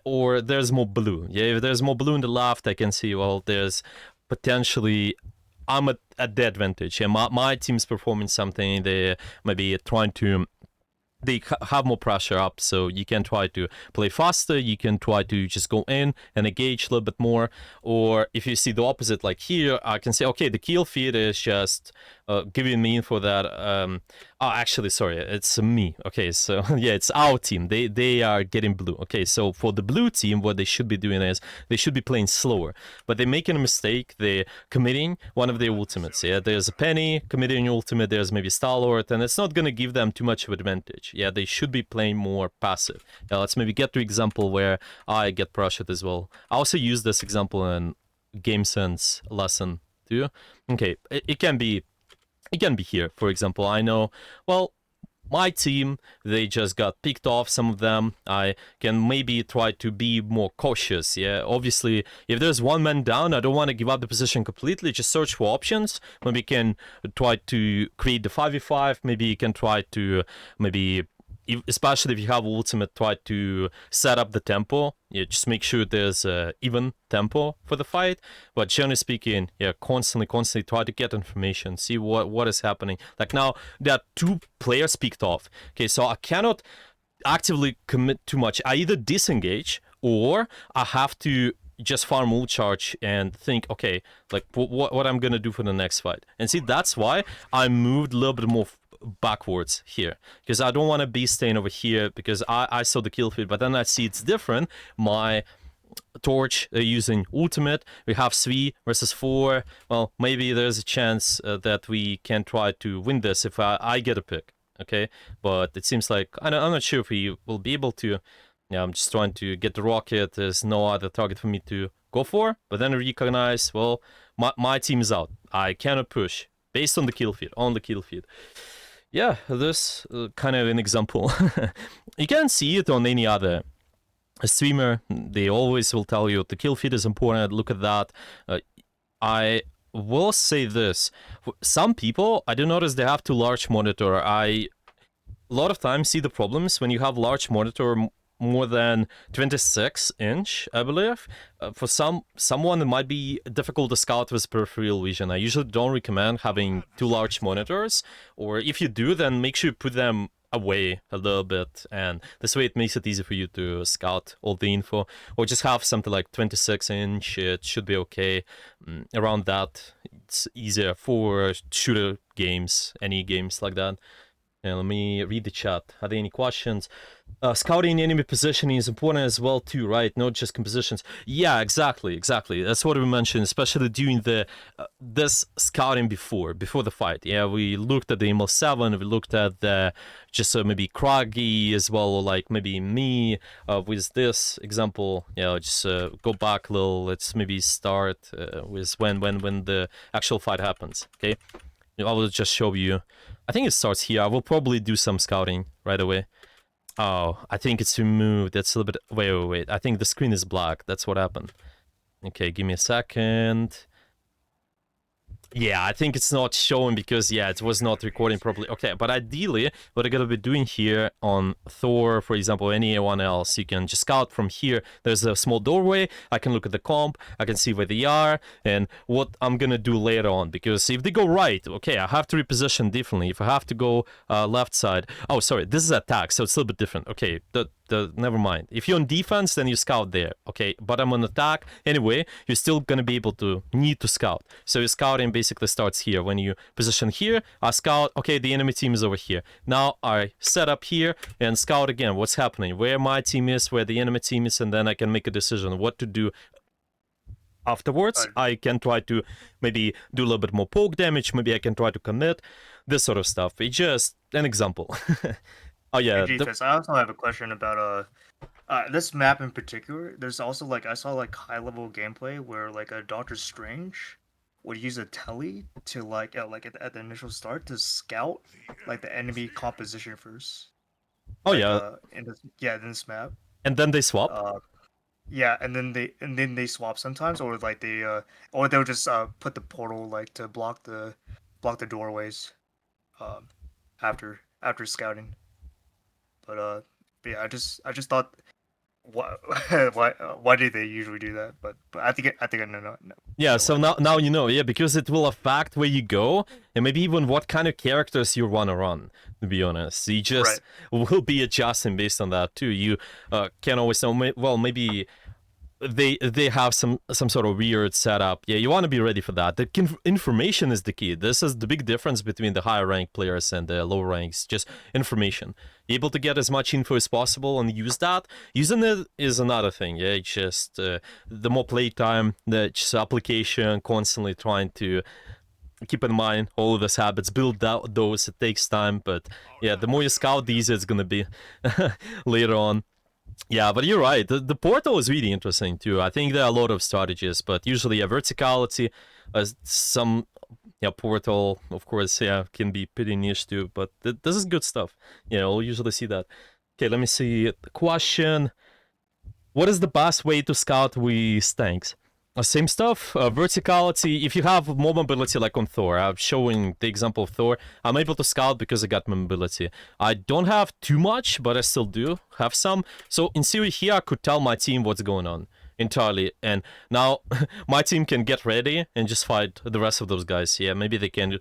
or there's more blue? Yeah, if there's more blue on the left, I can see, well, there's potentially, I'm at the advantage. And my team's performing something, they maybe trying to, they have more pressure up, so you can try to play faster, you can try to just go in and engage a little bit more. Or if you see the opposite, like here, I can say, okay, the kill feed is just giving me info that, actually, sorry, it's me. Okay, so yeah, it's our team. They are getting blue. Okay, so for the blue team, what they should be doing is they should be playing slower, but they're making a mistake. They're committing one of their ultimates. Yeah, there's a Penny committing ultimate, there's maybe Star-Lord, and it's not going to give them too much of advantage. Yeah, they should be playing more passive. Yeah, let's maybe get to example where I get pressured as well. I also use this example in game sense lesson too. Okay, it can be here, for example. I know, well, my team, they just got picked off, some of them. I can maybe try to be more cautious. Yeah, obviously, if there's one man down, I don't want to give up the position completely. Just search for options. Maybe you can try to create the 5v5. Maybe you can try to, maybe, especially if you have ultimate, try to set up the tempo. Yeah, just make sure there's even tempo for the fight. But generally speaking, yeah, constantly try to get information, see what is happening. Like now, there are 2 players picked off. Okay, so I cannot actively commit too much. I either disengage or I have to just farm ult charge and think, okay, like what I'm gonna do for the next fight. And see, that's why I moved a little bit more backwards here, because I don't want to be staying over here, because I saw the kill feed, but then I see it's different. My torch using ultimate, we have 3 versus 4. Well, maybe there's a chance that we can try to win this if I get a pick. Okay, but it seems like I'm not sure if we will be able to. Yeah, I'm just trying to get the rocket. There's no other target for me to go for, but then I recognize, well, my team is out. I cannot push based on the kill feed, Yeah, this kind of an example. You can see it on any other streamer. They always will tell you the kill feed is important. Look at that. I will say this. Some people, I do notice they have too large monitor. A lot of times see the problems when you have large monitor, more than 26-inch, I believe. For someone, it might be difficult to scout with peripheral vision. I usually don't recommend having 2 large monitors, or if you do, then make sure you put them away a little bit, and this way it makes it easy for you to scout all the info. Or just have something like 26-inch, it should be okay. Around that, it's easier for shooter games, any games like that. And let me read the chat. Are there any questions? Scouting enemy positioning is important as well too, right? Not just compositions. Yeah, exactly. That's what we mentioned, especially during the this scouting before the fight. Yeah, we looked at the ML7. We looked at the just maybe Kragi as well, or like maybe me with this example. Yeah, just go back a little. Let's maybe start with when the actual fight happens. Okay. I will just show you. I think it starts here. I will probably do some scouting right away. Oh, I think it's removed. That's a little bit... Wait. I think the screen is black. That's what happened. Okay, give me a second. Yeah, I think it's not showing because, yeah, it was not recording properly. Okay, but ideally, what I'm gonna be doing here on Thor, for example, anyone else, you can just scout from here. There's a small doorway. I can look at the comp. I can see where they are and what I'm gonna do later on. Because if they go right, okay, I have to reposition differently. If I have to go left side... Oh, sorry, this is attack, so it's a little bit different. Okay, never mind. If you're on defense, then you scout there. Okay, but I'm on attack. Anyway, you're still gonna be able to need to scout. So your scouting basically starts here. When you position here, I scout. Okay, the enemy team is over here. Now I set up here and scout again. What's happening? Where my team is, where the enemy team is, and then I can make a decision what to do. Afterwards, I can try to maybe do a little bit more poke damage. Maybe I can try to commit this sort of stuff. It's just an example. Oh yeah. Hey, G-Fest, I also have a question about this map in particular. There's also like I saw like high level gameplay where like a Doctor Strange would use a telly to like at the initial start to scout like the enemy composition first. Oh Like, yeah. in this map. And then they swap. Yeah, and then they swap sometimes, or like or they'll just put the portal like to block the doorways, um, after scouting. But yeah, I just thought, why why do they usually do that? But I think I know. Yeah, know so why. now you know, yeah, because it will affect where you go and maybe even what kind of characters you want to run, to be honest. You just will be adjusting based on that too. You can always know, well, maybe they have some sort of weird setup. Yeah, you want to be ready for that. The information is the key. This is the big difference between the higher rank players and the lower ranks. Just information. Able to get as much info as possible and use that. Using it is another thing. Yeah, it's just the more playtime, the just application, constantly trying to keep in mind all of those habits, build out those. It takes time, but yeah, the more you scout, the easier it's gonna be later on. Yeah, but you're right. The portal is really interesting too. I think there are a lot of strategies, but usually a verticality, some portal, of course, yeah, can be pretty niche too. But this is good stuff. Yeah, I'll usually see that. Okay, let me see the question. What is the best way to scout with tanks? Same stuff, verticality. If you have more mobility like on Thor, I'm showing the example of Thor, I'm able to scout because I got mobility. I don't have too much, but I still do have some. So in theory here, I could tell my team what's going on entirely. And now my team can get ready and just fight the rest of those guys. Yeah, maybe they can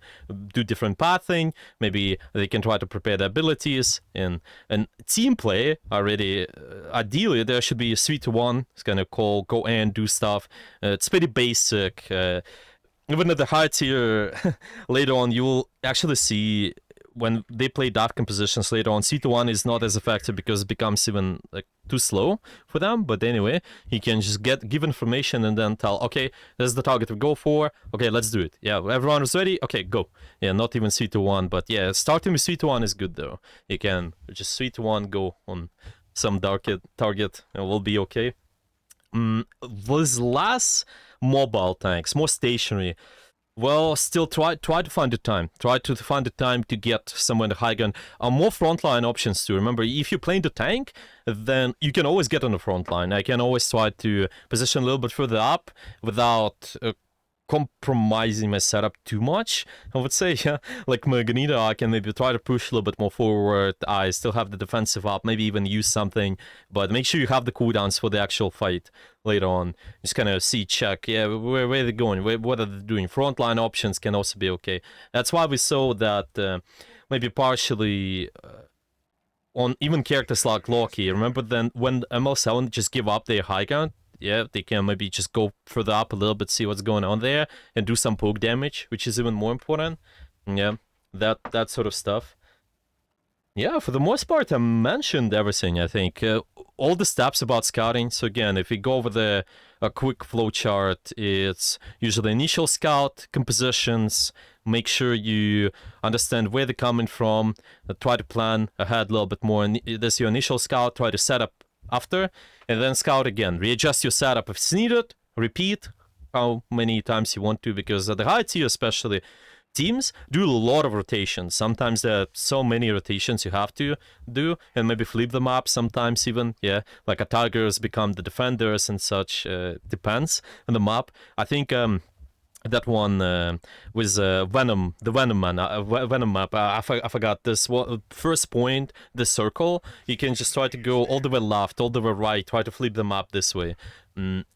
do different pathing. Maybe they can try to prepare their abilities. And team play already, ideally, there should be a 3-to-1. It's gonna go and do stuff. It's pretty basic. Even at the high tier, later on, you will actually see when they play dark compositions later on, C2-1 is not as effective because it becomes even like too slow for them. But anyway, he can just give information and then tell, okay, this is the target we go for. Okay, let's do it. Yeah, everyone is ready. Okay, go. Yeah, not even C2-1, but yeah, starting with C2-1 is good though. You can just C2-1 go on some dark target and we'll be okay. Was less mobile tanks, more stationary. Well, still try to find the time. Try to find the time to get somewhere in the high gun. More frontline options too. Remember, if you're playing the tank, then you can always get on the front line. I can always try to position a little bit further up without compromising my setup too much. I would say, yeah, like Magneto, I can maybe try to push a little bit more forward. I still have the defensive up, maybe even use something, but make sure you have the cooldowns for the actual fight later on. Just kind of see, check, yeah, where are they going? What are they doing? Frontline options can also be okay. That's why we saw that maybe partially on even characters like Loki. Remember then when ML7 just give up their high ground? Yeah, they can maybe just go further up a little bit, see what's going on there, and do some poke damage, which is even more important. Yeah, that sort of stuff. Yeah, for the most part, I mentioned everything, I think. All the steps about scouting. So again, if we go over a quick flow chart, it's usually initial scout, compositions, make sure you understand where they're coming from, try to plan ahead a little bit more. This is your initial scout, try to set up after, and then scout again. Readjust your setup if it's needed, repeat how many times you want to, because at the high tier especially, teams do a lot of rotations. Sometimes there are so many rotations you have to do, and maybe flip them up sometimes even. Yeah, like attackers become the defenders and such. Depends on the map. I think that one with Venom, the Venom man, Venom map. I forgot this first point, the circle. You can just try to go all the way left, all the way right, try to flip them up this way,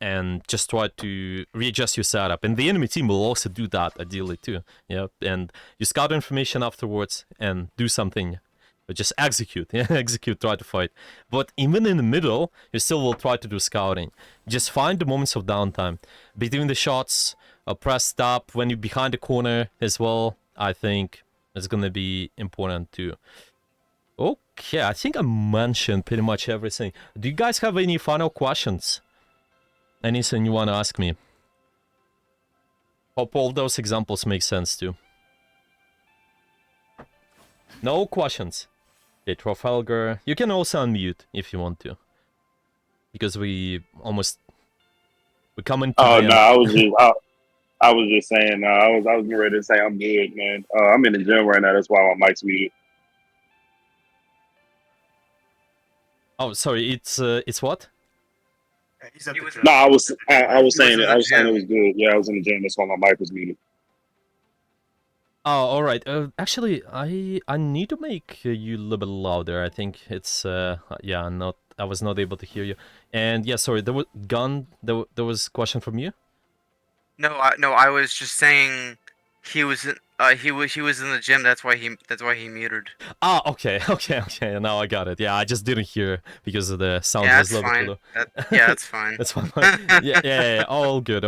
and just try to readjust your setup. And the enemy team will also do that ideally too. Yeah, and you scout information afterwards and do something. But just execute, yeah, execute, try to fight. But even in the middle, you still will try to do scouting. Just find the moments of downtime between the shots. Press stop when you're behind the corner as well. I think it's gonna be important too. Okay, I think I mentioned pretty much everything. Do you guys have any final questions? Anything you want to ask me? Hope all those examples make sense too. No questions. Okay, Trafalgar. You can also unmute if you want to. Because we're coming to Oh the no, end. I was just saying. I was getting ready to say I'm good, man. I'm in the gym right now. That's why my mic's muted. Oh, sorry. It's what? He's at the gym. No, I was saying in it. the I was saying it gym. was good. Yeah, I was in the gym. That's why my mic was muted. Oh, all right. Actually, I need to make you a little bit louder. I think it's yeah, not. I was not able to hear you. And yeah, sorry. There was Gun. There was a question from you. No, I was just saying he was he was in the gym. That's why he muted. Ah, okay, okay. Now I got it. Yeah, I just didn't hear because of the sound Yeah, was that's a little bit fine. too low. Yeah, that's fine. That's fine. Yeah. All good.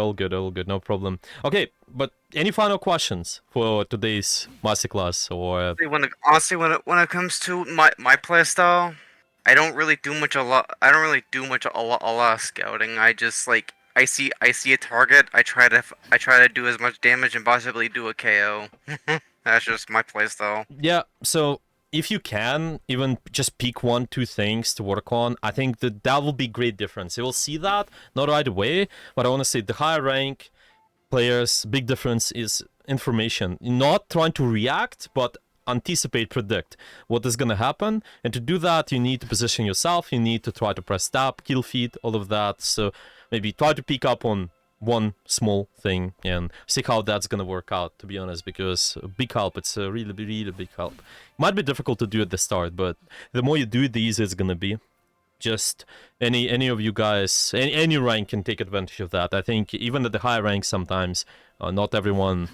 No problem. Okay, but any final questions for today's masterclass or? Honestly, when it comes to my playstyle, I don't really do much a lot of scouting. I just like I see a target. I try to do as much damage and possibly do a KO. That's just my playstyle. Yeah, so if you can even just pick 1-2 things to work on, I think that will be great difference. You will see that not right away, but honestly, the higher rank players, big difference is information. Not trying to react, but anticipate, predict what is gonna happen. And to do that, you need to position yourself. You need to try to press tab, kill feed, all of that. So maybe try to pick up on one small thing and see how that's gonna work out, to be honest, because a big help. It's a really big help. Might be difficult to do at the start, but the more you do it, the easier it's gonna be. Just any of you guys, any rank can take advantage of that. I think even at the higher rank sometimes, not everyone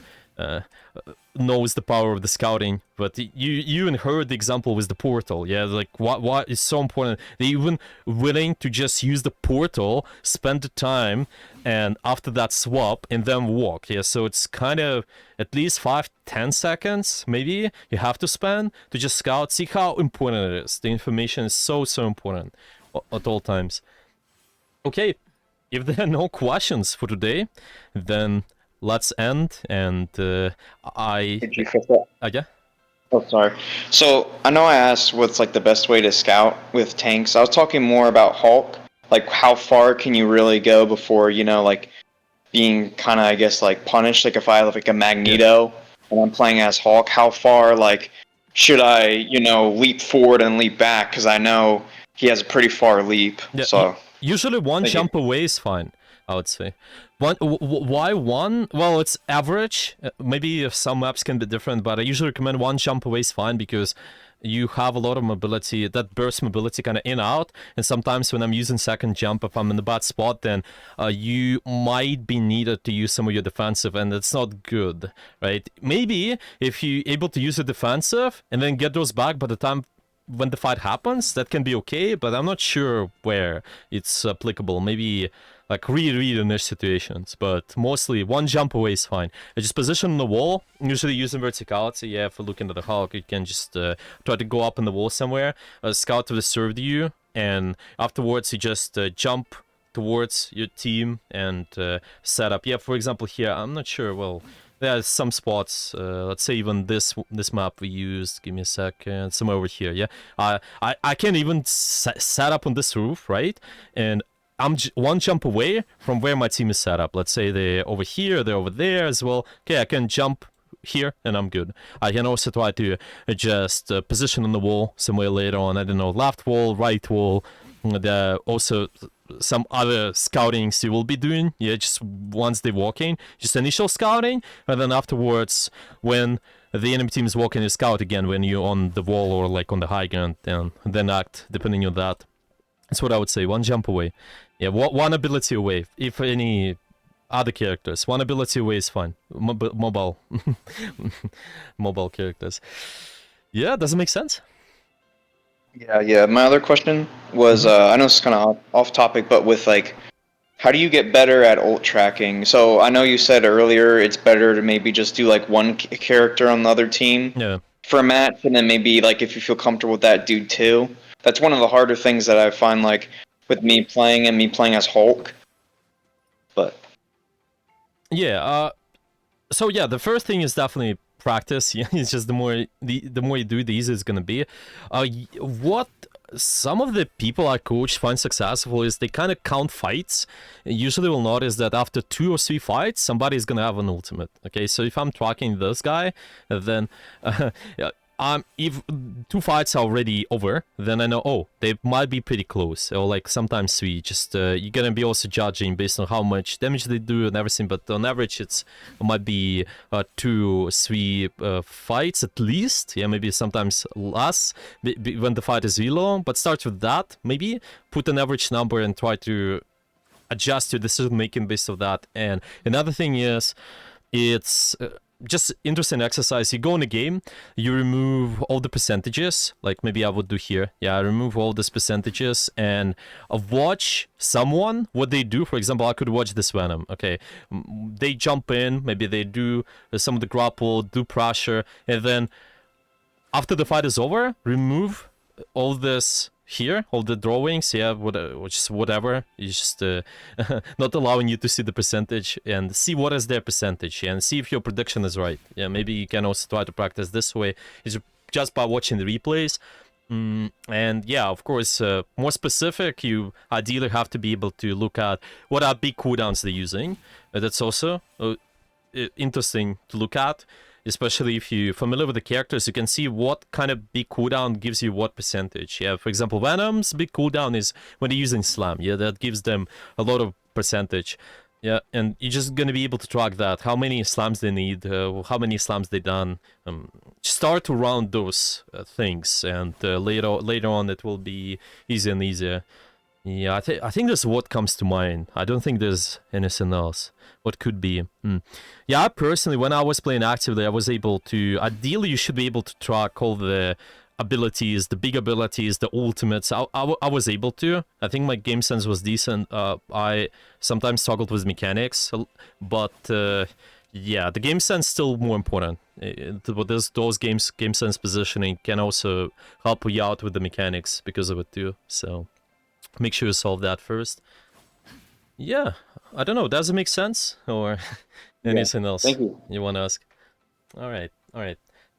knows the power of the scouting, but you even heard the example with the portal. Yeah, like what is so important. They even willing to just use the portal, spend the time, and after that swap and then walk. Yeah, so it's kind of at least 5-10 seconds maybe you have to spend to just scout, see how important it is. The information is so important at all times. Okay, if there are no questions for today, then let's end. And yeah. Oh, sorry. So I know I asked what's like the best way to scout with tanks. I was talking more about Hulk. Like, how far can you really go before, like being kind of, I guess, like punished? Like, if I have like a Magneto and I'm playing as Hulk, how far, like, should I, leap forward and leap back? Because I know he has a pretty far leap. Yeah, So usually one jump away is fine, I would say. Why one? Well, it's average. Maybe some maps can be different, but I usually recommend one jump away is fine because you have a lot of mobility, that burst mobility kind of in out, and sometimes when I'm using second jump, if I'm in the bad spot, then you might be needed to use some of your defensive, and it's not good, right? Maybe if you're able to use a defensive and then get those back by the time when the fight happens, that can be okay, but I'm not sure where it's applicable. Maybe like really niche situations, but mostly one jump away is fine. Just position on the wall, usually using verticality. Yeah, if you're looking at the Hulk, you can just try to go up on the wall somewhere. Scout will serve you, and afterwards you just jump towards your team and set up. Yeah, for example here, I'm not sure, well, there are some spots, let's say even this map we used, give me a second, somewhere over here, yeah? I can even set up on this roof, right? And I'm one jump away from where my team is set up. Let's say they're over here, they're over there as well. Okay, I can jump here and I'm good. I can also try to adjust position on the wall somewhere later on. I don't know, left wall, right wall. There are also some other scoutings you will be doing. Yeah, just once they're walking, just initial scouting, and then afterwards, when the enemy team is walking, you scout again when you're on the wall or like on the high ground, and then act depending on that. That's what I would say. One jump away. Yeah, one ability away. If any other characters, one ability away is fine. Mobile, mobile characters. Yeah, does it make sense? Yeah. My other question was, I know it's kind of off topic, but with like, how do you get better at ult tracking? So I know you said earlier it's better to maybe just do like one character on the other team Yeah. for a match, and then maybe like if you feel comfortable with that, do two. That's one of the harder things that I find, like with me playing as Hulk. But yeah, so yeah, the first thing is definitely practice. Yeah, it's just the more you do, the easier it's gonna be. What some of the people I coach find successful is they kind of count fights. Usually will notice that after 2 or 3 fights, somebody's gonna have an ultimate. Okay, so if I'm tracking this guy, then yeah, if 2 fights are already over, then I know, oh, they might be pretty close, or like sometimes 3. Just you're gonna be also judging based on how much damage they do and everything, but on average it might be 2 or 3 fights at least. Yeah, maybe sometimes less when the fight is really long, but start with that, maybe put an average number and try to adjust your decision making based on that. And another thing is, it's just interesting exercise. You go in a game, you remove all the percentages, like maybe I would do here. Yeah, I remove all these percentages and watch someone, what they do. For example, I could watch this Venom. Okay, they jump in, maybe they do some of the grapple, do pressure, and then after the fight is over, remove all this here, all the drawings, yeah, which is whatever. It's just not allowing you to see the percentage and see what is their percentage, and see if your prediction is right. Yeah, maybe you can also try to practice this way, is just by watching the replays. And yeah, of course, more specific, you ideally have to be able to look at what are big cooldowns they're using. That's also interesting to look at. Especially if you're familiar with the characters, you can see what kind of big cooldown gives you what percentage. Yeah, for example, Venom's big cooldown is when they're using Slam. Yeah, that gives them a lot of percentage. Yeah, and you're just gonna be able to track that. How many slams they need, how many slams they done. Start to round those things, and later on it will be easier and easier. Yeah, I think that's what comes to mind. I don't think there's anything else. What could be? Yeah, personally, when I was playing actively, I was able to... Ideally, you should be able to track all the abilities, the big abilities, the ultimates. I was able to. I think my game sense was decent. I sometimes struggled with mechanics, but... yeah, the game sense still more important. Those game sense positioning can also help you out with the mechanics because of it too. So make sure you solve that first. Yeah, I don't know. Does it make sense, or anything else Thank you. want to ask? All right.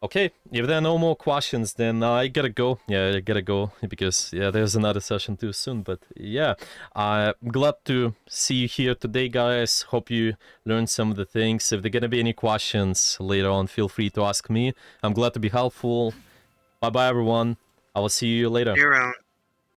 Okay, if there are no more questions, then I gotta go. Yeah, I gotta go because there's another session too soon. But yeah, I'm glad to see you here today, guys. Hope you learned some of the things. If there gonna be any questions later on, feel free to ask me. I'm glad to be helpful. Bye bye, everyone. I will see you later. You're around.